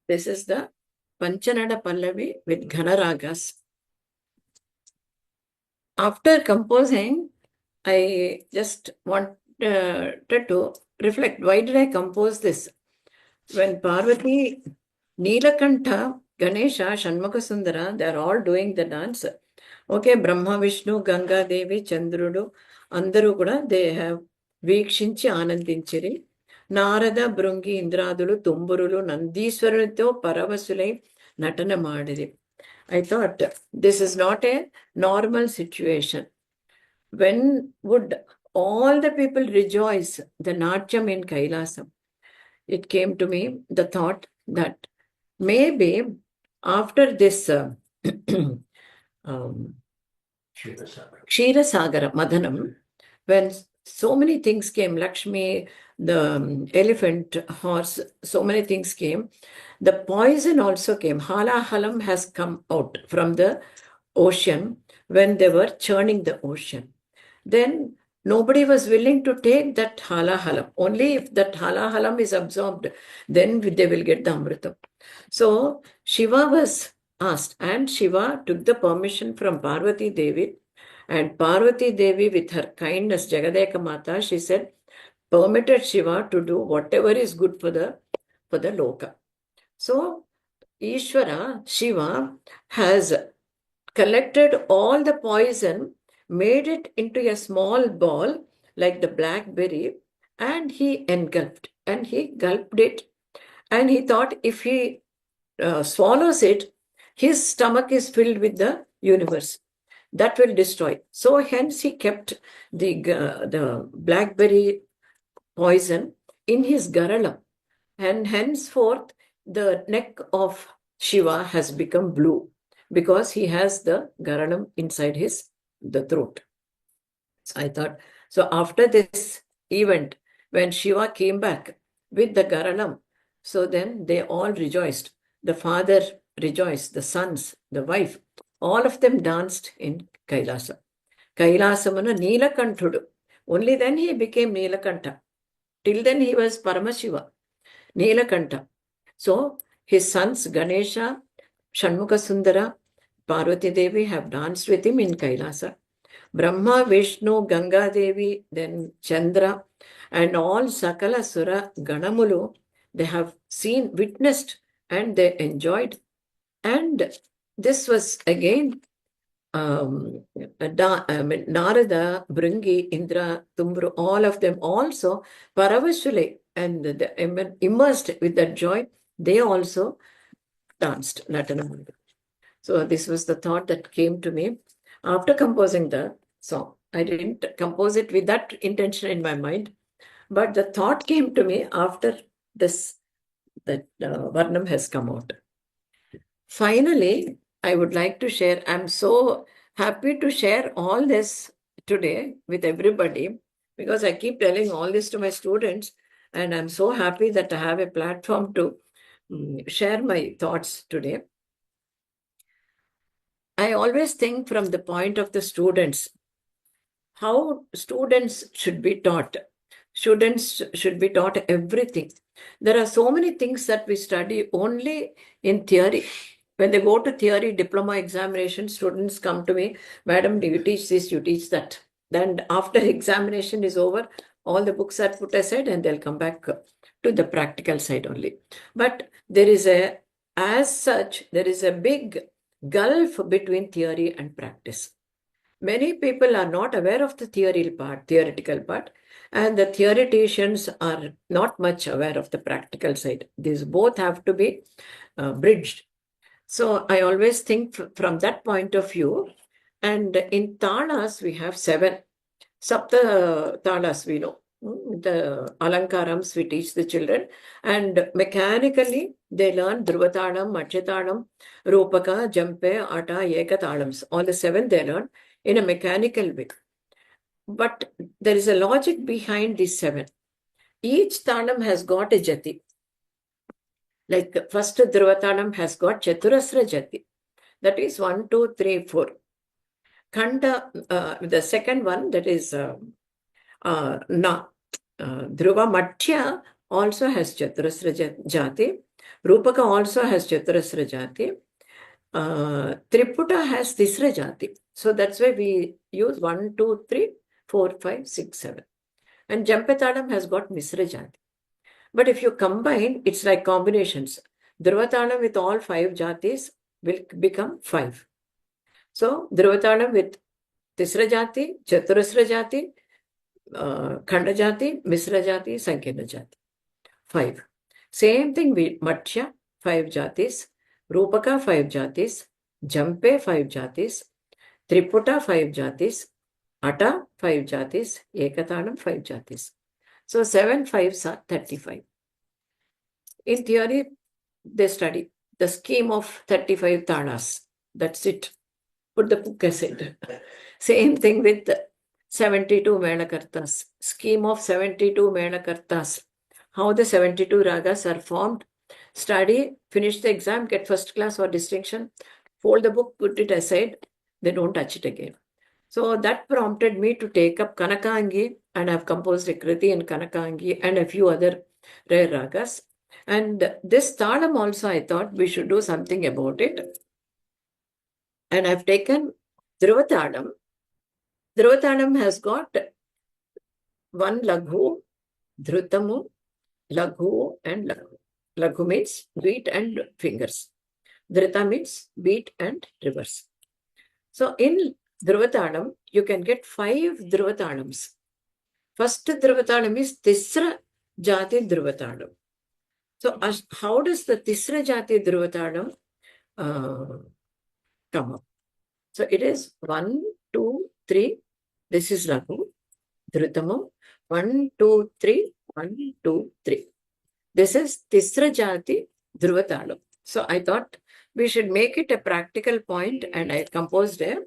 This is the Panchanada Pallavi with Ghana Ragas. After composing, I just wanted to reflect, why did I compose this? When Parvati, Neelakantha, Ganesha, Shanmukha Sundara, they are all doing the dance. Okay, Brahma, Vishnu, Ganga Devi, Chandrudu, Andaru kuda, they have వీక్షించి ఆనందించిరి. నారద భృంగి ఇంద్రాదులు తుంబురులు నందీశ్వరునితో పరవశులై నటన మాడిరి. I thought this is not a normal situation. When would all the people rejoice the Natyam in Kailasam? it came to me the thought that maybe after this Kshirasagara Madanam, when so many things came, Lakshmi, the elephant, horse, so many things came, the poison also came. Halahalam has come out from the ocean when they were churning the ocean. Then nobody was willing to take that halahalam. Only if that halahalam is absorbed, then they will get the amritam. So Shiva was asked, and Shiva took the permission from Parvati Devi. And Parvati Devi, with her kindness, Jagadeka Mata, she said, permitted Shiva to do whatever is good for the loka. So Ishvara, Shiva, has collected all the poison, made it into a small ball like the blackberry, and he engulfed, and he gulped it, and he thought if he swallows it, his stomach is filled with the universe. That will destroy. So hence he kept the blackberry poison in his garalam, and henceforth the neck of Shiva has become blue because he has the garanam inside the throat. So I thought, so after this event, when Shiva came back with the garanam, so then they all rejoiced. The father rejoiced, the sons, the wife, all of them danced in Kailasa. Kailasamana Neelakantudu. Only then he became Neelakanta. Till then he was Paramashiva, Neelakanta. So his sons Ganesha, Shanmuka Sundara, Parvati Devi have danced with him in Kailasa. Brahma, Vishnu, Ganga Devi, then Chandra, and all Sakala Sura Ganamulu, they have witnessed, and they enjoyed. And this was again Narada, Bringi, Indra, Tumbru, all of them also, Paravashule, and immersed with that joy, they also danced Natana. So this was the thought that came to me after composing the song. I didn't compose it with that intention in my mind, but the thought came to me after this, that Varnam has come out. Finally, I would like to share, I'm so happy to share all this today with everybody, because I keep telling all this to my students, and I'm so happy that I have a platform to share my thoughts today. I always think from the point of the students, how students should be taught. Students should be taught everything. There are so many things that we study only in theory. When they go to theory diploma examination, students come to me, Madam, do you teach this, you teach that. Then after examination is over, all the books are put aside and they'll come back to the practical side only. But there is as such, there is a big gulf between theory and practice. Many people are not aware of the theoretical part, and the theoreticians are not much aware of the practical side. These both have to be bridged. So I always think from that point of view. And in talas, we have 7. Sapta talas, we know. The alankarams we teach the children, and mechanically they learn Dhruvatalam, Machitalam, Rupaka, Jampe, Ata, Ekatalams. All the 7 they learn in a mechanical way. But there is a logic behind these 7. Each talam has got a jati. Like first Dhruvatalam has got Chaturasra jati. That is 1, 2, 3, 4. Khanda, the second one, that is Na. Dhruva Matya also has Chaturasra jati. Rupaka also has Chaturasra jati. Triputa has Tisra jati. So that's why we use 1, 2, 3, 4, 5, 6, 7. And Jampetalam has got Misra jati. But if you combine, it's like combinations. Dhruvatalam with all 5 jatis will become 5. So Dhruvatalam with Tisra jati, Chaturasra jati, Khanda jati, Misra jati, Sankirna jati. 5. Same thing with Matya, 5 jatis, Rupaka 5 jatis, Jampe 5 jatis, Triputa 5 jatis, Ata 5 jatis, Ekatalam 5 jatis. So 7 5s are 35. In theory, they study the scheme of 35 talas. That's it. Put the book aside. Same thing with 72 Melakartas. Scheme of 72 Melakartas. How the 72 ragas are formed. Study, finish the exam, get first class or distinction. Fold the book, put it aside. They don't touch it again. So that prompted me to take up Kanakangi, and I've composed a Kriti in Kanakangi and a few other rare ragas. And this Talam also, I thought we should do something about it. And I've taken Dhruvatalam. Dhruvatalam has got one Laghu, Dhrutamu, Laghu, and Laghu. Laghu means beat and fingers. Dhrita means beat and reverse. So in Dhruvatalam, you can get 5 Dhruvatalams. First Dhruvatalam is Tisra Jati Dhruvatalam. So how does the Tisra Jati Dhruvatalam come up? So it is 1, 2, 3. This is Laghu. Dhrutamu. 1, 2, 3. 1, 2, 3. This is Tisra Jati Dhruvatalam. So I thought we should make it a practical point, and I composed a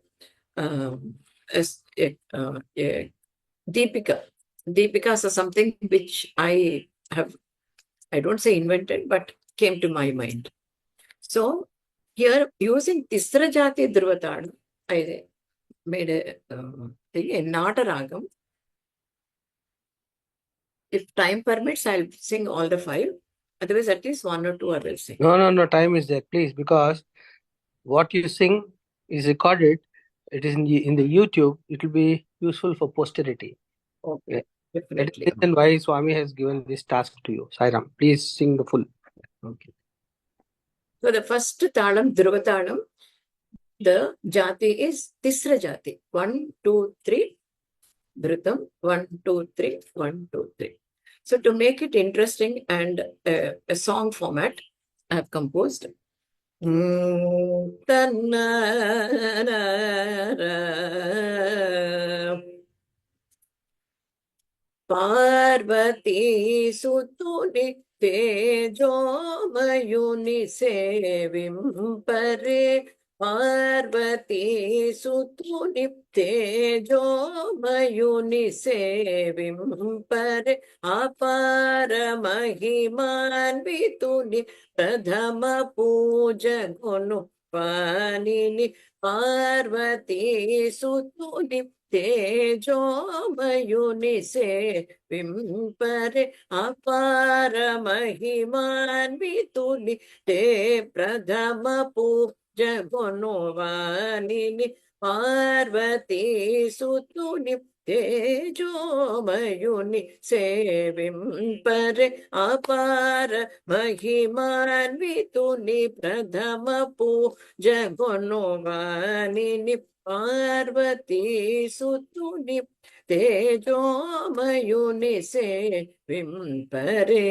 Deepika. Deepikas are something which I don't say invented, but came to my mind. So here, using Tisra Jati Dhruvatalam, I made a Nata Ragam. If time permits, I'll sing all the 5. Otherwise, at least 1 or 2 I will sing. No, time is there, please, because what you sing is recorded. It is in the YouTube. It will be useful for posterity. Okay, That is definitely. the reason why Swami has given this task to you. Sairam, please sing the full. Okay. So the first Talam, Dhruvatalam, the Jati is Tisra Jati. 1, 2, 3. Dhrutam. 1, 2, 3. 1, 2, 3. So to make it interesting and a song format, I have composed. Parvati Sutuni Tejomayuni Sevimpare. Parvati Sutuni Tejomayuni Sevimpare. Apara Mahiman Vituni Pradhama Puja Gunu Panini. Parvati Sutuni Tejomayuni Sevimpare. Apara Mahiman Vituni Te Pradhama Puja Gunovanini. Parvati Sutuni Tejomayuni Sevimpare. Apara Mahiman Vituni Pradhama Puja Gunovanini. Parvati Sutuni Tejomayuni Sevimpare.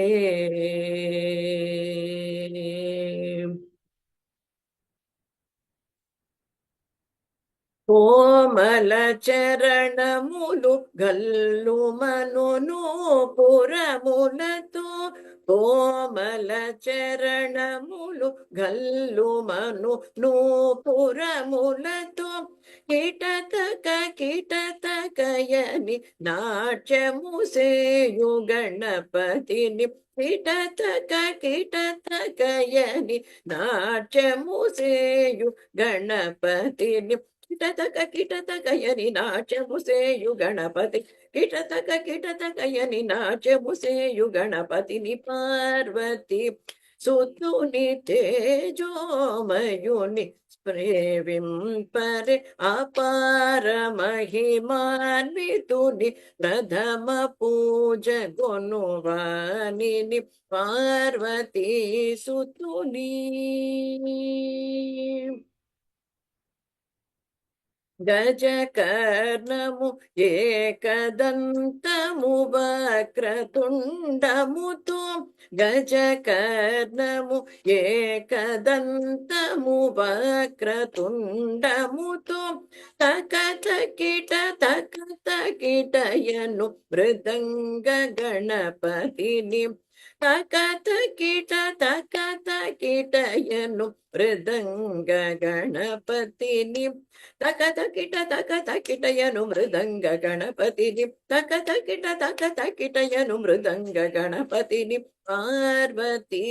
కోమల చరణములు గల్లు మనును పురములతో. కోమల చరణములు గల్లు మనును పురములతో. కిటతకయని నాట్యము సేయు గణపతిని. కిటతకయని నాట్యము సేయు గణపతిని. కిటతకయని నాట్యము సేయు గణపతి. కిటతకయని నాట్యము సేయు గణపతిని. పార్వతి సుతుని తేజోమయుని సేవింపరే. అపార మహిమాన్వితుని ప్రథమ పూజ గొనువానిని. పార్వతీ సుతుని. గజకర్ణము ఏకదంతము వక్రతుండముతో. గజకర్ణము ఏకదంతము వక్రతుండముతో. తకతకిటయను మృదంగ గణపతిని. తకత కిటయను మృదంగ గణపతిని తకత కిటయను మృదంగ గణపతిని తకత కిటయను మృదంగ గణపతిని పార్వతీ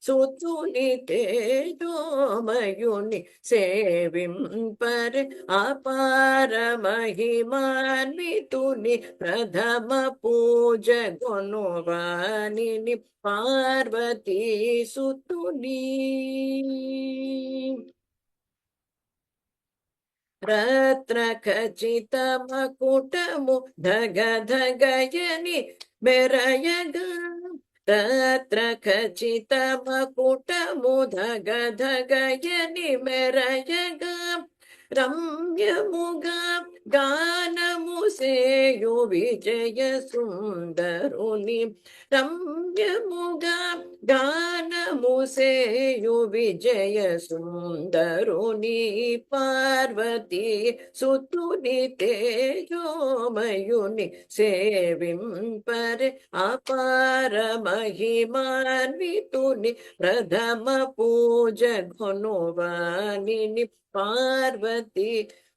సుతుని తేజోమయుని సేవింపర్ అపార మహిమాన్వితుని ప్రథమ పూజ గొనువాణిని పార్వతీ సుతుని రత్న ఖచిత మకుటము ధగయని మెరయగా రత్న ఖచిత మకుటము ధగయని మెరయగా రమ్యముగా గానము సేయు విజయ సుందరుని రమ్యముగా గానము సేయు విజయ సుందరుని పార్వతీ సుతుని తేజోమయుని సేవింపర్ అపార మహిమాన్వితుని ప్రథమ పూజ గొనువాణిని Parvati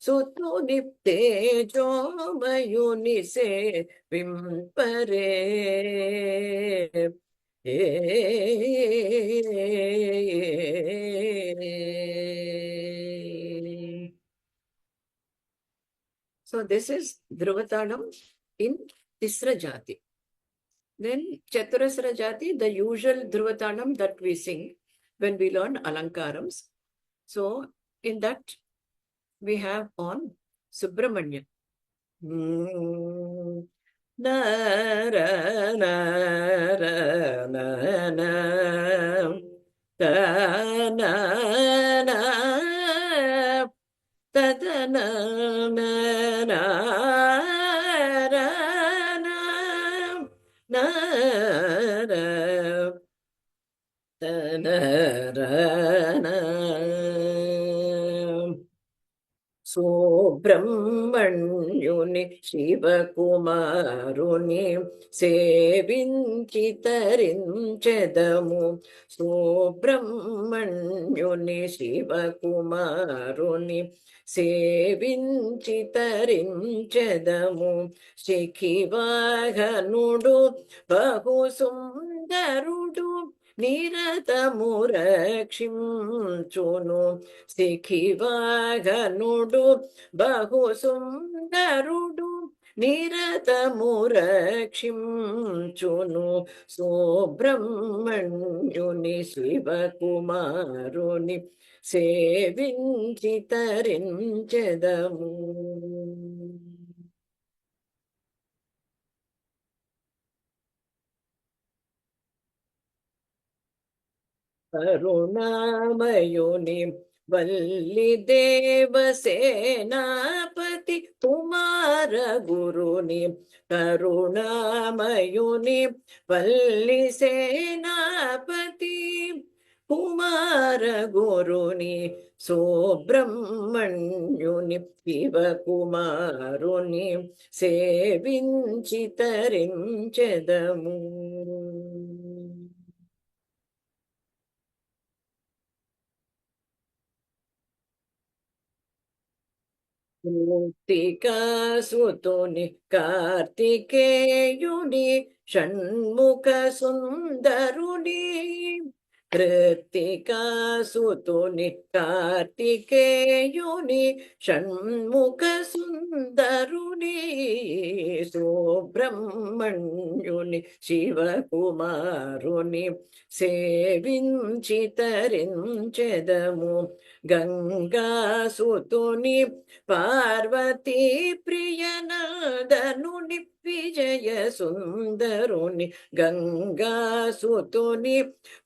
సుతుని తేజోమయుని సేవింపరే So this is Dhruvatalam in Tisra Jati. Then Chaturasra Jati, the usual Dhruvatalam that we sing when we learn Alankarams. So in that we have on Subramanya. Nara nara nana ta na na ta ta na na na ra na na ra ta na ra na సుబ్రహ్మణ్యుని శివకుమారుని సేవించి తరించెదము సుబ్రహ్మణ్యుని శివకుమారుని సేవించి తరించెదము శిఖివాహనుడు బహు సుందరుడు నిరతము రక్షించును శిఖివాహనుడు బహు సుందరుడు నిరతము రక్షించును సుబ్రహ్మణ్యుని శివకుమారుని సేవించి తరించెదము. కరుణామయుని వల్లి దేవసేనాపతి కుమార గురుని కరుణామయుని వల్లి సేనాపతి కుమార గురుని సుబ్రహ్మణ్యుని శివకుమారుని సేవించి తరించెదము. మూర్తికాసుతుని కార్తికేయుని షణ్ముఖ సుందరుని కృత్తికాసుతుని కార్తికేయుని షణ్ముఖ సుందరుని సుబ్రహ్మణ్యుని శివకుమారుని సేవించి తరించెదము. గంగాసుతుని పార్వతీ ప్రియనాదనుని విజయ సుందరుని గంగాసుతుని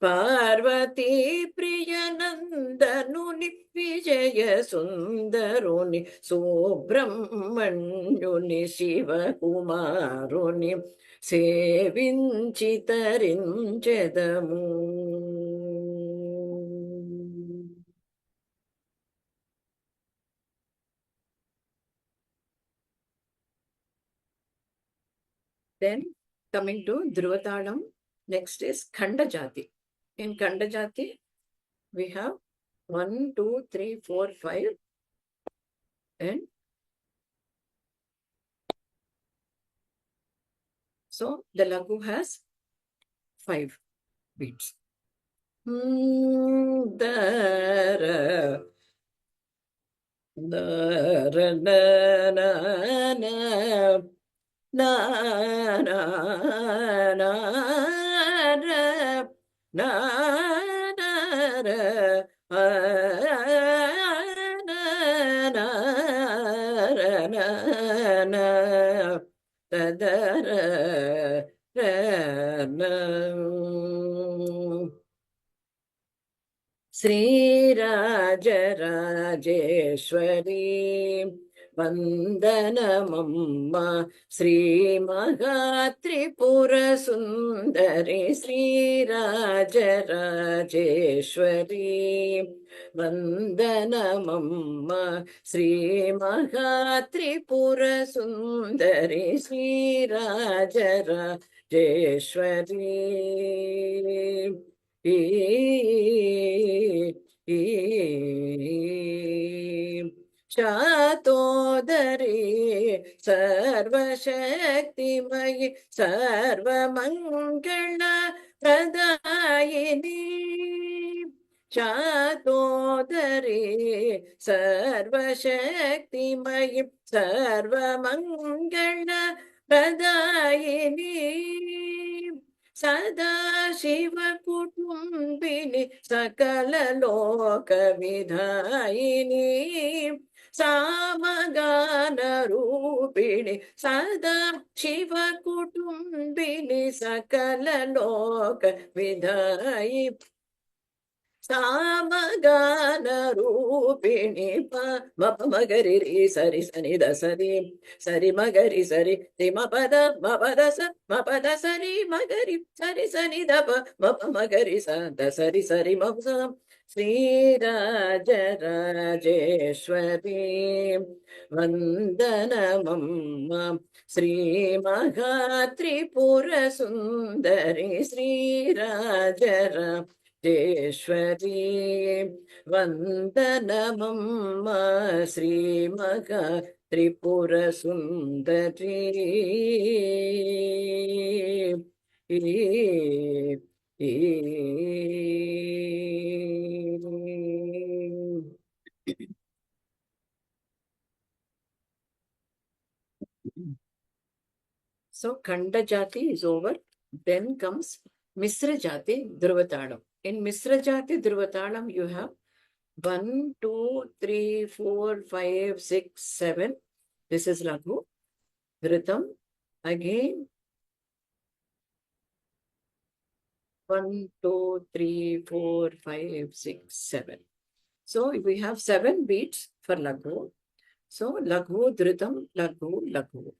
పార్వతీ ప్రియనందనుని విజయ సుందరుని సుబ్రహ్మణ్యుని శివకుమారుని సేవించి తరించెదము. Then coming to Dhruvatalam Next is Khanda Jati. In Khanda Jati, we have 1, 2, 3, 4, 5, and so the Lagu has 5 beats. Dara, dara, na, na, na, na, na, na, na, na, శ్రీరాజరాజేశ్వరీ వందనమమ్మ శ్రీమహాత్రిపురసుందరి శ్రీరాజరాజేశ్వరీ వందనమమ్మ శ్రీమహాత్రిపురసుందరి శ్రీరాజరాజేశ్వరీ శాతోదరి సర్వశక్తిమయి సర్వమంగళ ప్రదాయిని శాతోదరి సర్వశక్తిమయి సర్వమంగళ ప్రదాయిని సదాశివ కుటుంబిని సకల లోక విధాయిని సామగాన రూపిణి సదా శివ కుటుంబిని సకల లోక విధాయి సామగాన రూపిణి మగరి సరి సని దసరి సరి మగరి సరి మపద మపద సరి మగరి సరి సని దప మగరి సరి సరి మప శ్రీరాజరాజేశ్వరీ వందనమమ్మ Shri మహాత్రిపురసుందరి శ్రీరాజరాజేశ్వరీ వందనమమ్మ శ్రీమగా Tripurasundari So Khanda Jati is over. Then comes Misra Jati Dhruvatalam. In Misra Jati Dhruvatalam, you have 1, 2, 3, 4, 5, 6, 7. This is Laghu. Dhritam. Again 1, 2, 3, 4, 5, 6, 7. So we have 7 beats for Laghu. So Laghu, Dhritam, Laghu, Laghu.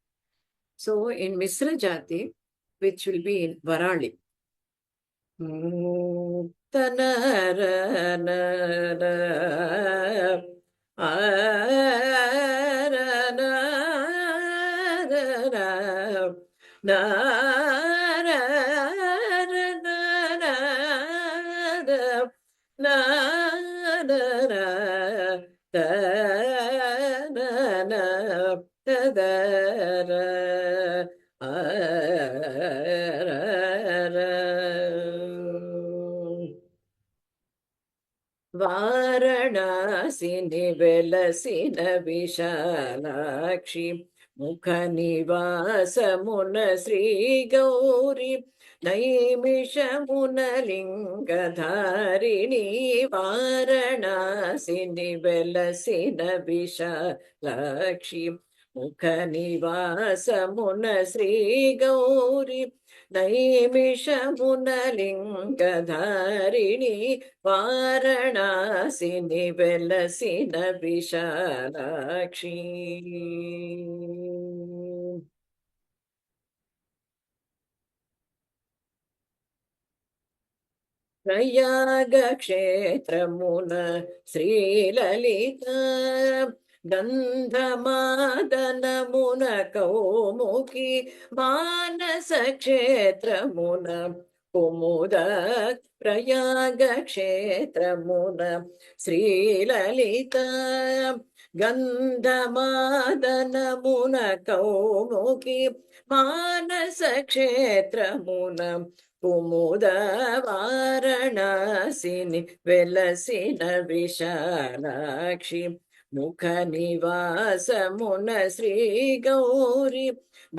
So in Misra Jati, which will be in Varali. వారణాసిని వెలసిన విశాలాక్షి ముఖ నివాసమున శ్రీ గౌరి నైమిషమున లింగధారిణి వారణాసిని వెలసిన విశాలాక్షి ముఖ నివాసమున శ్రీ గౌరి నైమిషమున లింగధారిణి వారణాసిని వెలసిన విశాలాక్షి ప్రయాగ క్షేత్రమున శ్రీలలిత గంధమాదనమున కౌముకి మానస క్షేత్రమున కుముద ప్రయాగ క్షేత్రమున శ్రీలలిత గంధమాదనమున కౌముకి మానస క్షేత్రమున కుముద వారణాసిని వెలసిన విశాలాక్షి ముఖ నివాసమున శ్రీ గౌరి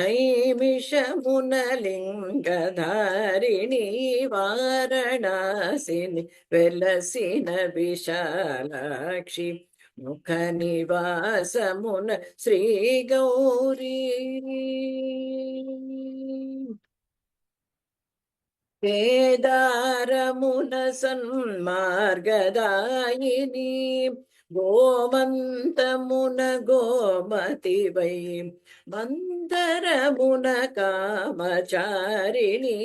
నైమిషమున లింగధారిణి వారణాసిని వెలసిన విశాలాక్షి ముఖ నివాసమున Shri Gauri కేదారమున సన్మార్గదాయిని గోమంతమున Gomati why మందరమున కామచారిణి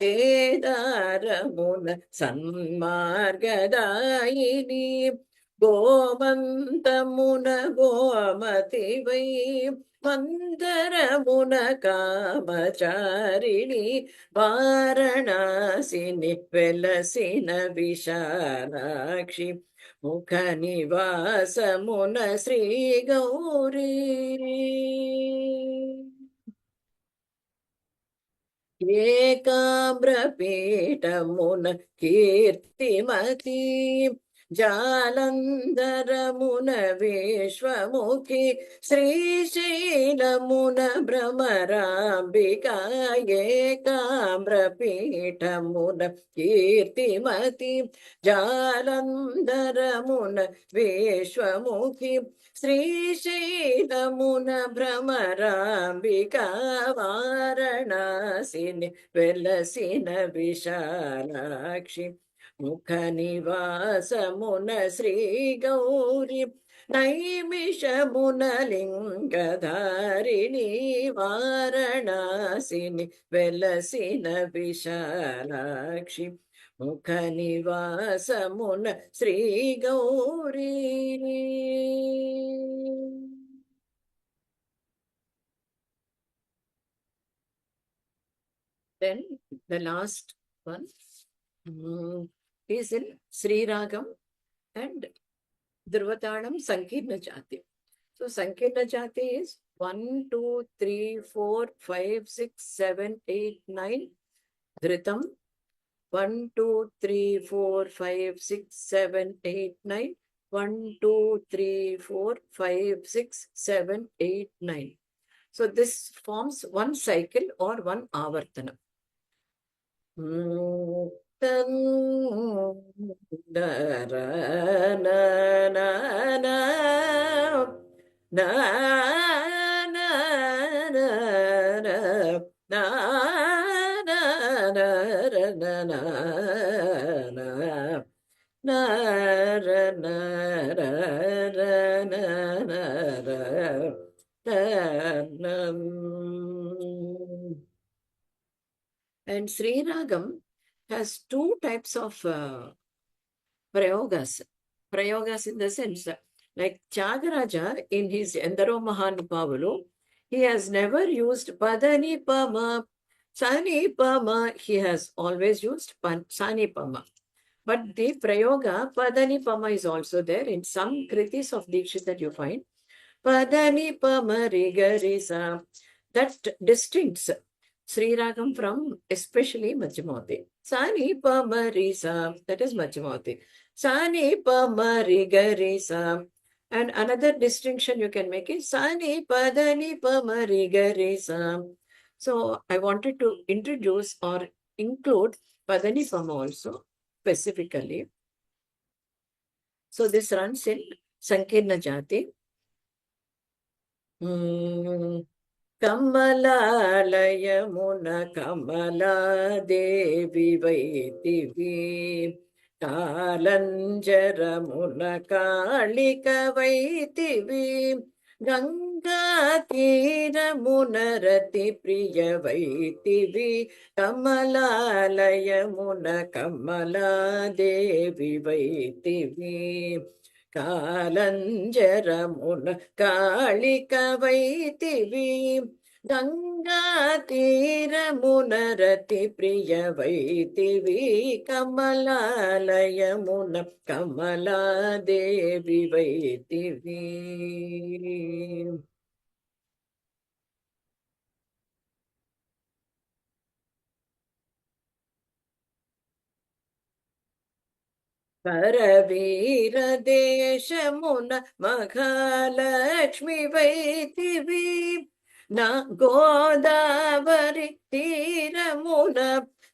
కేదారమున సన్మార్గదాయిని గోమంతమున Gomati why మందరమున కామచారిణి వారణాసిని వెలసిన విశాలాక్షి ముఖ నివాసమున శ్రీ గౌరీ ఏకామ్రపీఠమున కీర్తిమతి జాలంధరమున విశ్వముఖి శ్రీశైలమున భ్రమరాంబిక ఏకామ్రపీఠమున కీర్తిమతి జాలంధరమున విశ్వముఖి శ్రీశైలమున భ్రమరాంబిక వారణాసిని వెలసిన విశాలాక్షి ముఖ నివాసమున శ్రీ గౌరి నైమిషమున లింగధారిణి వారణాసిని వెలసిన విశాలాక్షి ముఖ నివాసమున Shri Gauri Then the last one is in Sri Ragam and Dhruvatanam Sankirna Jati. So Sankirna Jati is 1, 2, 3, 4, 5, 6, 7, 8, 9. Dhritam 1, 2, 3, 4, 5, 6, 7, 8, 9. 1, 2, 3, 4, 5, 6, 7, 8, 9. So this forms one cycle or one avartana. And Sri Ragam has two types of prayogas. Prayogas in the sense that, like Tyagaraja in his Endaro Mahanupavalu, he has never used Padani Pama, Sani Pama, he has always used Sani Pama. But the Prayoga, Padani Pama is also there in some kritis of Dikshit that you find. Padani Pama Rigarisa, that distincts Sri Ragam from especially Majjhamati. Sani Pama Risa, that is Majjhamati. Sani Pama Rigarisa. And another distinction you can make is Sani Padani Pama Rigarisa. So I wanted to introduce or include Padani Pama also specifically. So this runs in Sankirna Jati. Kamalalaya Kamala Devi Vaitivi Kalanjara Muna Kalika Vaitivi Ganga Tira Munarati Priya Vaitivi Kamalalaya Muna Kamala Devi Vaitivi Kalanjara Muna Kalika Vaitivi Ganga తీరమునరతి ప్రియవైతివి కమలాలయమున Kamaladevi వైతివి. కరవీర దేశమున మహాలక్ష్మి వైతివి నా గోదావరి తీరమున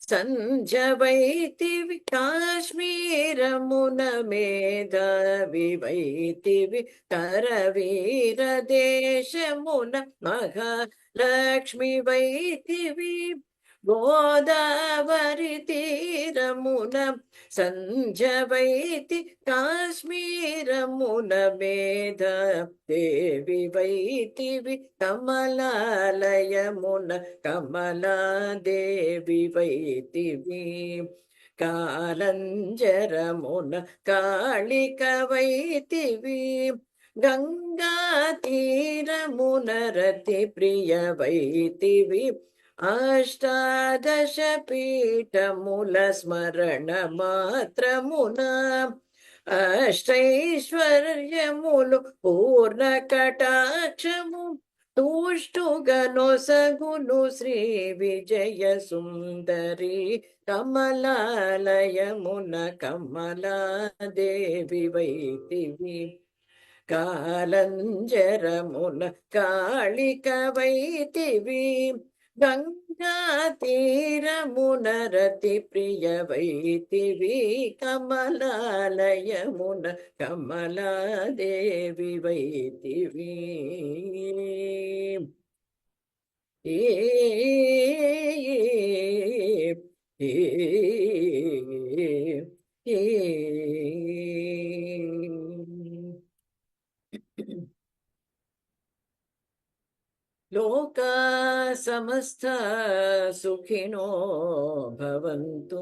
సంజవైతివి కాశ్మీరమున మేధావి వైతివి కరవీర దేశమున మహాలక్ష్మి వైతివి గోదావరి తీరమున సంజవైతి కాశ్మీరమున మేధ దేవి వైతివి కమలాలయమున కమలాదేవి వైతివి కాలంజరమున కాళిక వైతివి గంగా తీరమున రతి ప్రియ వైతివి అష్టాదశ పీఠముల స్మరణ మాత్రమున అష్టైశ్వర్యములు పూర్ణ కటాక్షము తూష్టుగనొసగును శ్రీ విజయ సుందరి కమలాలయమున కమలాదేవి వైతివి కాలంజరమున కాళిక వైతివి గంగా తీరమున రతి ప్రియ వైతివి కమలాలయమున కమలాదేవి వైతివి. ఏ లోకా సమస్త సుఖినో భవంతు.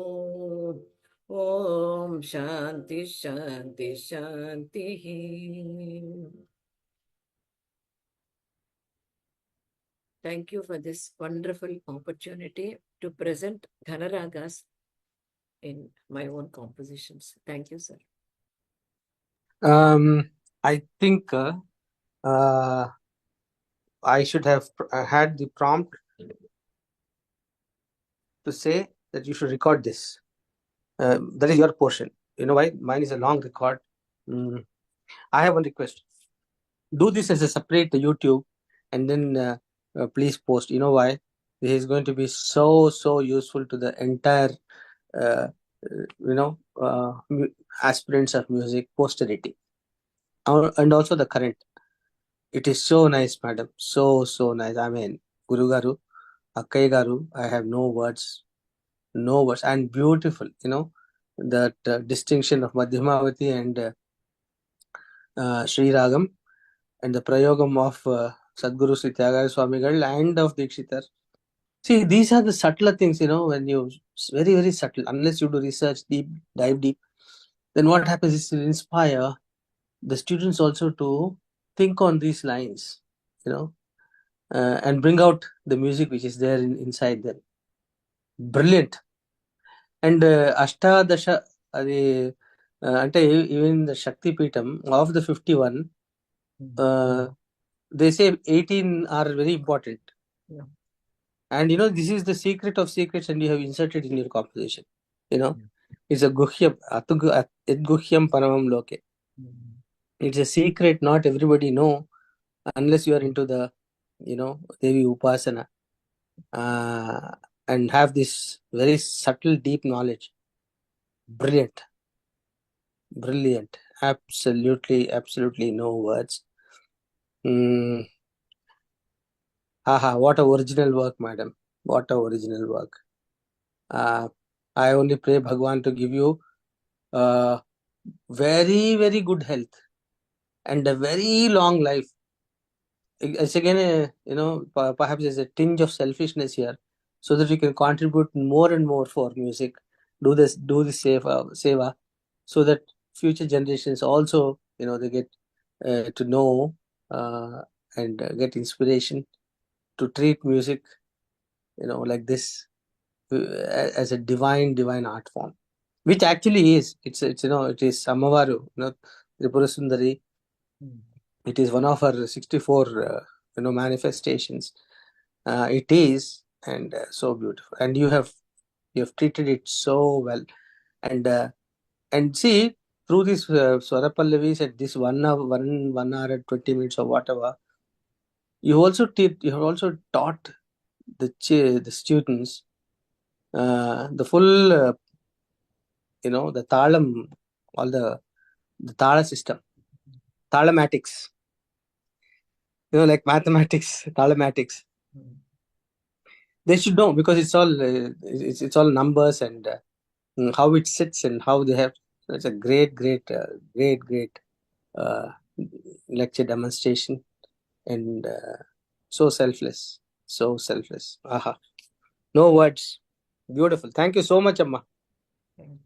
ఓం శాంతి శాంతి శాంతి. Thank you for this wonderful opportunity to present Dhanaragas in my own compositions. Thank you, sir. I think I should have had the prompt to say that you should record this. That is your portion. You know why? Mine is a long record. I have one request. Do this as a separate YouTube and then please post. You know why? This is going to be so useful to the entire aspirants of music, posterity, and also the current. It is so nice, madam. So nice. I mean, Guru Garu, Akkai Garu, I have no words, and beautiful. That distinction of Madhyamavati and Sri Ragam, and the Prayogam of Sadguru Sri Tyagaraja Swamigal and of Dikshitar. See, these are the subtler things, when you very subtle. Unless you do research, dive deep, then what happens is to inspire the students also to think on these lines, and bring out the music which is there inside them. Brilliant. And Ashtadasha, ante even the Shakti Peetham of the 51, they say 18 are very important. Yeah. And this is the secret of secrets, and you have inserted in your composition. It's a guhyam, guhyam paramam loke. It's a secret not everybody know unless you are into the Devi Upasana and have this very subtle deep knowledge. Brilliant. Absolutely no words. What a original work, madam. What a original work. I only pray Bhagwan to give you very good health and a very long life. It's again perhaps there's a tinge of selfishness here, so that we can contribute more and more for music. Do this seva, so that future generations also they get to know and get inspiration to treat music, like this, as a divine art form, which actually is. It's it is Samavaru, Tripura Sundari. It is one of her 64 manifestations. It is, and so beautiful, and you have treated it so well, and see, through this Swara Pallavis at this 1 hour and 20 minutes or whatever, you have also taught the students the full the talam, all the tala system, talamatics, like mathematics, talamatics. They should know, because it's all numbers, and how it sits, and how they have. It's a great lecture demonstration, and so selfless. Aha, no words. Beautiful. Thank you so much, Amma.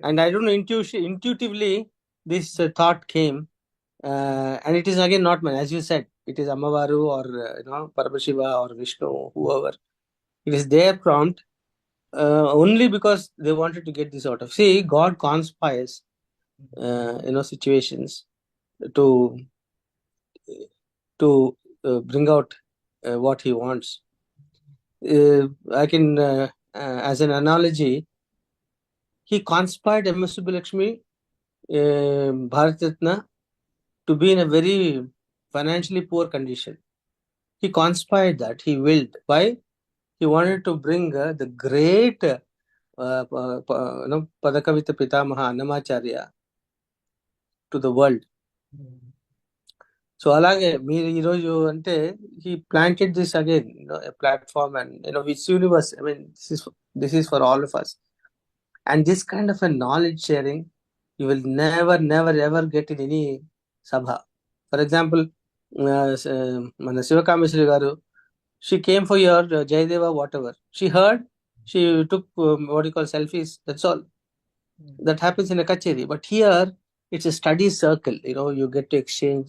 And I don't know, intuitively this thought came, and it is again not mine, as you said. It is Ammavaru, or Paramashiva, or Vishnu, whoever. It is their prompt, only because they wanted to get this out of. See, God conspires, situations to bring out what He wants. I can, as an analogy, He conspired M.S. Subbulakshmi, Bharat Ratna, to be in a very financially poor condition. He conspired that. He willed. Why? He wanted to bring the great Padakavita Pitamaha Annamacharya to the world. So అలాగే మీరు ఈరోజు అంటే he planted this again, a platform, and this universe. I mean, this is for all of us, and this kind of a knowledge sharing you will never ever get in any sabha. For example, మన శివకామేశ్వరి గారు, she came for your Jayadeva, whatever she heard, she took what you call selfies. That's all. That happens in a kacheri, but here it's a study circle. You get to exchange,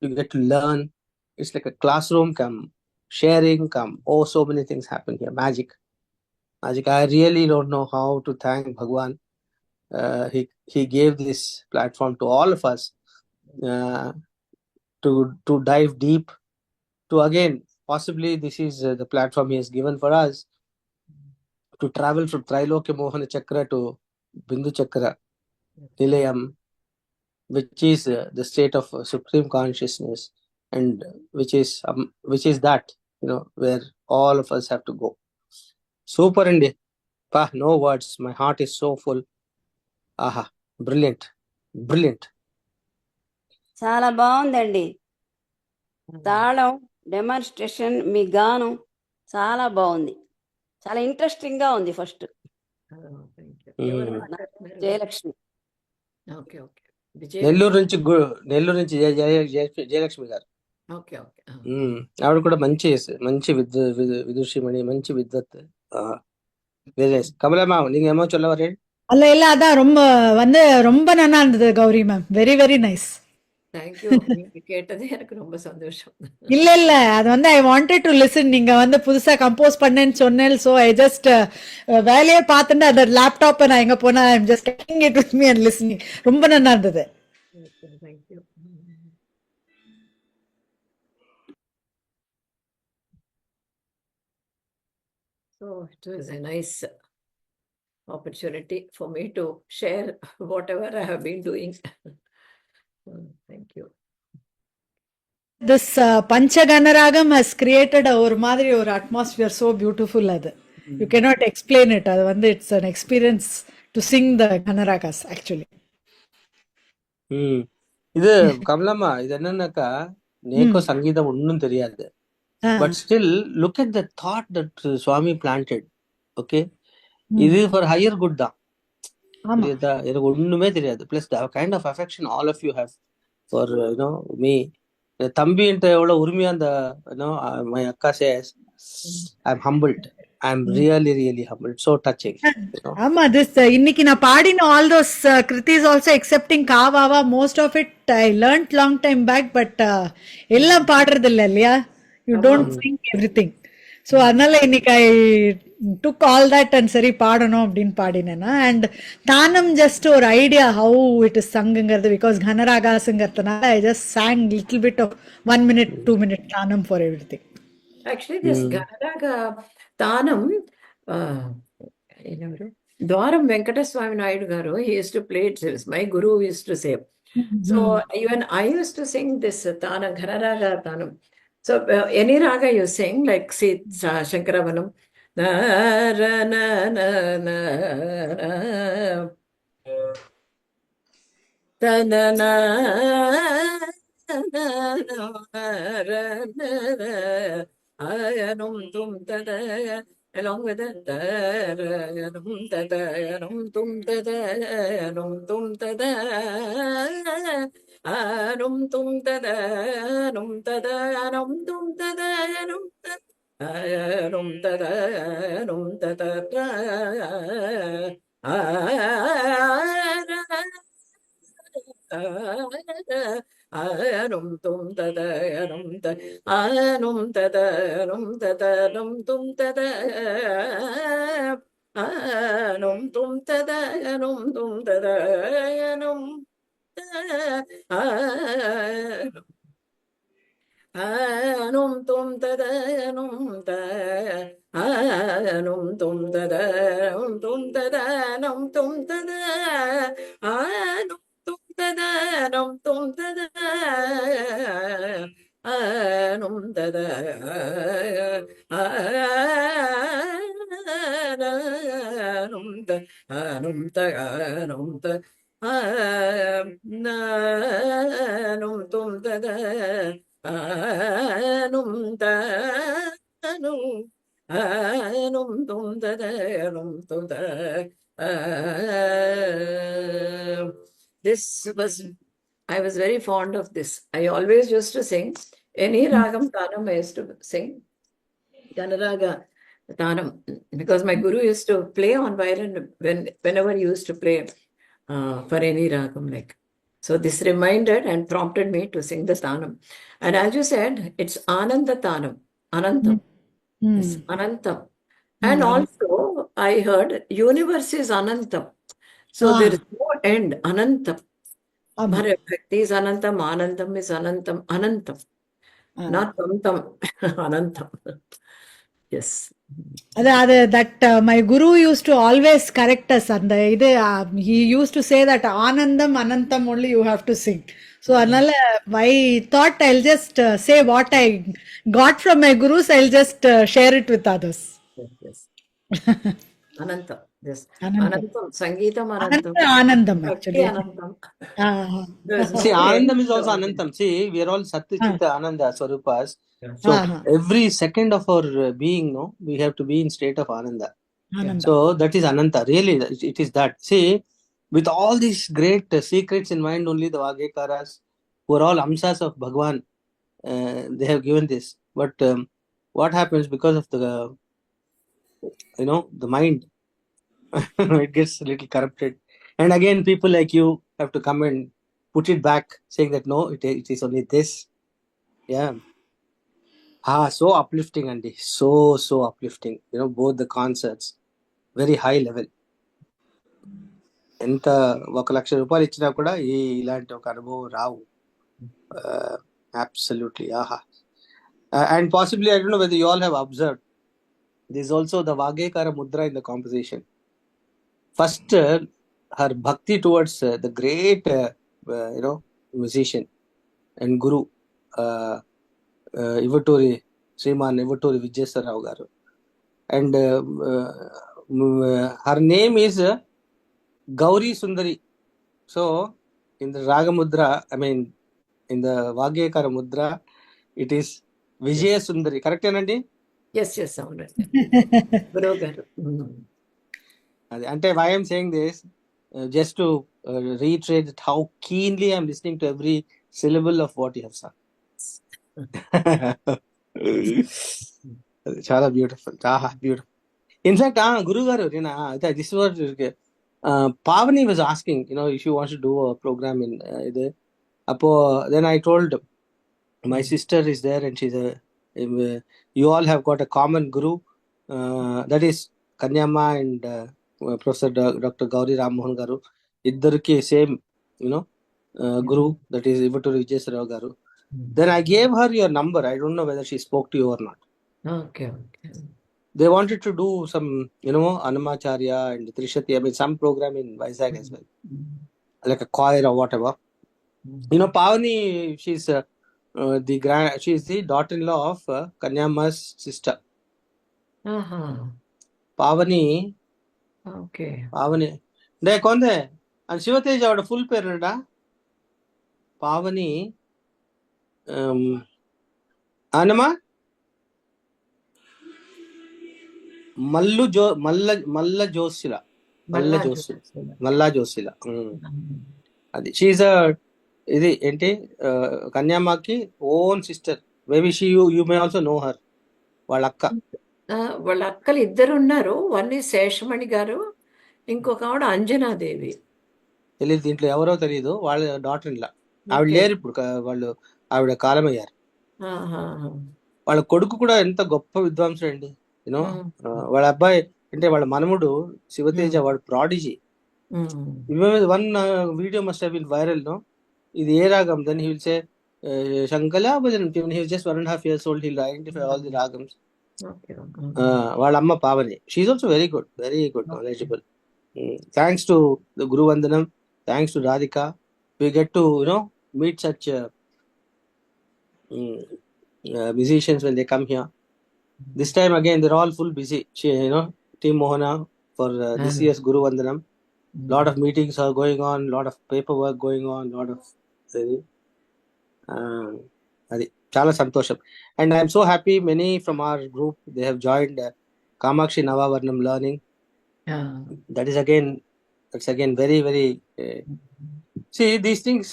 you get to learn. It's like a classroom come sharing come. Oh, so many things happen here. Magic. I really don't know how to thank Bhagwan. He gave this platform to all of us, to dive deep, to again, possibly this is the platform he has given for us to travel from Trailokya Mohana Chakra to Bindu Chakra Nilayam, which is the state of supreme consciousness, and which is that, where all of us have to go. Super, Indi. No words. My heart is so full. Aha, brilliant. చాలా బాగుందండి. తాళం, demonstration, మీ గానం చాలా బాగుంది. చాలా interesting గా ఉంది. First Jayalakshmi. Nellore నుంచి జయలక్ష్మి గారు. ఆవిడ కూడా మంచి విదుషిమణి, మంచి విద్వత్. கமலம்மா, நீங்க ஏமோ சொல்ல வரேன்? இல்ல அதான் ரொம்ப நல்லா இருந்தது Gauri ma'am. Very very nice. Thank you. நீங்க கேட்டதே எனக்கு ரொம்ப சந்தோஷம். இல்ல அது ஐ வாண்டட் டு லிசன். நீங்க புதுசா கம்போஸ் பண்ணேன்னு சொன்னேன். ஸோ ஐ ஜஸ்ட் வேலையே பார்த்துட்டு அந்த லேப்டாப்பை நான் எங்க போனா I am just taking it with me and listening. ரொம்ப நல்லா இருந்தது. Thank you. So it was a nice opportunity for me to share whatever I have been doing. Thank you. This Panchaganaragam has created ஒரு மாதிரி ஒரு atmosphere so beautiful. அது you cannot explain it. அது it's an experience to sing the Ganaragas actually. இது கமலம்மா, இது என்னன்னாக்கா, நேக்கோ சங்கீதம் ஒன்னும் தெரியாது. But still, look at the thought that Swami planted. Okay, இது for higher good தான். எனக்கு ஒண்ணுமே தெரியாது. Plus the kind of affection all of you have for me. தம்பின்ற எவ்வளவு உரிமையா அந்த my akka says, I'm humbled. I'm really humbled. So touching. ஆமா, this இன்னைக்கு நான் பாடின all those kritis also excepting Kavava, most of it I learned long time back, but எல்லாம் பாடுறது இல்லையா? You don't think everything. So அதனால இன்னைக்கு I took all that and சரி பாடணும் அப்படின்னு பாடினேன்னா and தானம் just ஒரு idea how it is sungங்கிறது because கனராகாசுங்கிறதுனால I just sang little bit of 1 minute 2 minute தானம் for everything. Actually, this Ganaraga Tanam, Dwaram Venkateswamy Naidu Garu, he used to play it. My guru used to say. So even I used to sing this Tanam, Ganaraga Tanam. So any raga you sing, like say Shankaravanam, na ra na na na na ta na na ayanum tum tada along with that ayanum tada ayanum tum tada ayanum tum tada anum tum tada anum tada anum tum tada anum ayanum tada anum tada anum tum tada anum tada anum tada anum tada anum tum tada anum tum tada anum tum tada anum anum tum tada anum tada anum tum tada anum tum tada anum tum tada anum tum tada anum tum tada anum tada anum tada anum tada anum tada anum tum tada anum tanu anum tum tada anum tum tada. This was, I was very fond of this. I always used to sing any ragam tanam. I used to sing Ganaraga tanam because my guru used to play on violin whenever he used to play for any ragam like. So this reminded and prompted me to sing the Tanam. And as you said, it's Ananda Tanam, Anantam. Yes, Anantam. And also, I heard universe is Anantam. So there is no end, Anantam. Bhakti is Anantam, Anandam is Anantam, Anantam. Not Anantam, Anantam. Yes. That my guru used to always correct us and he used to say that Anandam Anantam only you have to sing. So I thought I'll just say what I got from my gurus, I'll just share it with others. Yes. Anantam. Yes. Anantam. Sangeetam Anantam. Anandam Bhakti actually. Anantam. See, Anandam is also Anantam. See, we are all Satchita Ananda Swarupas. So every second of our being, no, we have to be in state of Ananda. So that is Ananta. Really, it is that. See, with all these great secrets in mind, only the Vagekaras, who are all Amsas of Bhagwan, they have given this. But what happens because of the, the mind, it gets a little corrupted. And again, people like you have to come and put it back, saying that no, it is only this. Yeah. So uplifting, Andy. So uplifting. Both the concerts, very high level. ఎంత 1,00,000 రూపాయలు ఇచ్చినా కూడా ఇలాంటి ఒక అనుభవం రావు. Absolutely. And possibly, I don't know whether you all have observed, there's also the Vagekara Mudra in the composition. First, her bhakti towards the great, musician and guru, Ivaturi, Sriman Ivaturi Vijayasarao Garu. And her name is Gauri Sundari. So, in the Raga Mudra, in the Vagekara Mudra, it is Vijaya Sundari. Correct, Anandi? Yes, sound right. And why I'm saying this, just to reiterate how keenly I'm listening to every syllable of what you have sung. Chala beautiful. Beautiful. In fact, Guru Garu, this was Pavani was asking, if you want to do a program in then I told my sister is there and she's a You all have got a common guru, that is Kanyamma and Professor Dr. Gowri Rammohan garu. Iddarki same, guru, that is Ivaturu Vijayasarao garu. Then I gave her your number. I don't know whether she spoke to you or not. Okay. They wanted to do some, Anamacharya and Trishati, some program in Vizag as well, like a choir or whatever. Pavani, she's she's the daughter-in-law of Kanyamma's sister. Pavani. Okay. Pavani. They konde. And Shivateja avada full perada. Pavani. Anama. Malla Josila. Malla Josila. She is Kanyamaki own sister. Maybe you may also know her. Valakka. వాళ్ళ అక్కలు ఇద్దరు ఉన్నారు. One ఈ శేషమణి గారు, ఇంకొక ఆవిడ అంజనాదేవి. తెలియదు, దీంట్లో ఎవరో తెలియదు. వాళ్ళ డాటర్ ఇన్లా. ఆవిడ లేరు ఇప్పుడు, వాళ్ళు ఆవిడ కాలమయ్యారు. వాళ్ళ కొడుకు కూడా ఎంత గొప్ప విద్వాంసుడు అండి. వాళ్ళ అబ్బాయి అంటే వాళ్ళ మనముడు శివతేజ, వాడు prodigy. One video must have been viral. ఇది ఏ రాగం? దెన్ హీ విల్ సే శంకలా bhajan. He was just 1.5 years old. He'll identify all the ragams. వాళ్ళ అమ్మ Pavani. She is also very good knowledgeable. Thanks to the Guru Vandanam, thanks to Radhika, we get to meet such musicians when they come here. This time again they're all full busy. Team Mohana for this year's Guru Vandanam. Lot of meetings are going on, lot of paperwork going on, lot of adi chala santosham. And I am so happy many from our group, they have joined Kamakshi Navavarnam learning. That's again very, very see these things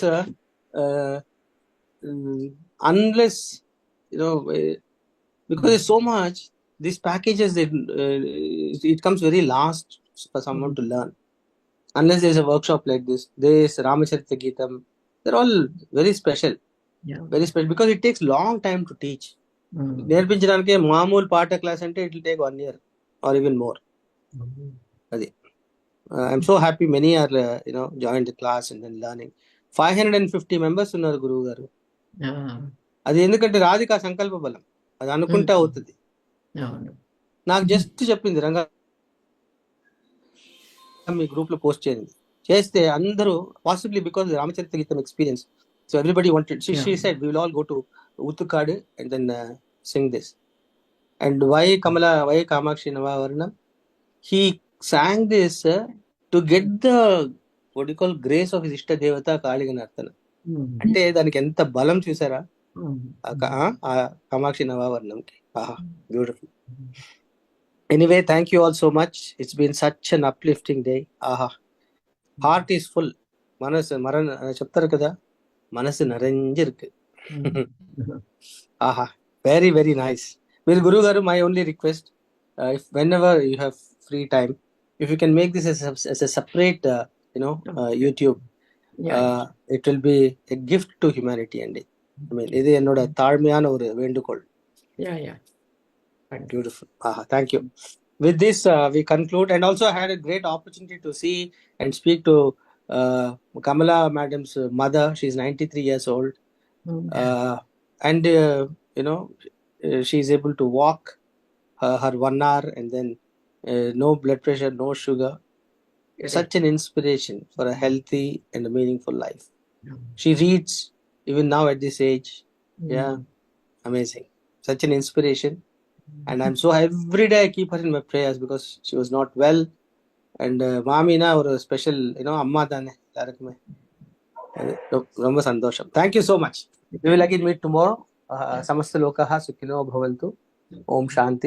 unless because there's so much, these packages, it comes very last for someone to learn. Unless there's a workshop like this Ramacharita Geetam, they're all very special. Very special because it takes long time to teach. నేర్పించడానికి మామూలు పాట class అంటే it will take 1 year or even more. అది I'm so happy many are joined the class and then learning. 550 members ఉన్నారు గురువు గారు. అది ఎందుకంటే రాధిక సంకల్ప బలం, అది అనుకుంటే అవుతుంది. నాకు జస్ట్ చెప్పింది, రంగా మీ గ్రూప్ లో పోస్ట్ చేస్తే అందరూ పాసిబ్లీ బికాస్ రామచరిత గీతం experience, so everybody wanted. She said we will all go to Uttukadu and then sing this. And why Kamakshi Navavarnam, he sang this to get the what you call grace of his Ishta Devata Kaliganartana. అంటే దానికి ఎంత బలం చూసారా Kamakshi Navavarnam ki. Beautiful. Anyway, thank you all so much. It's been such an uplifting day. Heart is full. మనసు చెప్తారు కదా, మనసు నరంజిருக்கு. Very, very nice. Well, Guru Garu, my only request, if whenever you have free time, if you can make this as a separate YouTube, it will be a gift to humanity. And இது என்னோட தாழ்மையான ஒரு வேண்டுகோள். Beautiful. Thank you. With this we conclude, and also I had a great opportunity to see and speak to Kamala madam's mother. She's 93 years old. And she is able to walk her 1 hour, and then no blood pressure, no sugar. Such an inspiration for a healthy and a meaningful life. She reads even now at this age. Amazing. Such an inspiration. And I'm so, every day I keep her in my prayers because she was not well. And mami na or special, amma dane yarukume. Romba sandosham. Thank you so much. We will again meet tomorrow. Samasta lokaha sukhino bhavantu. Om Shanti.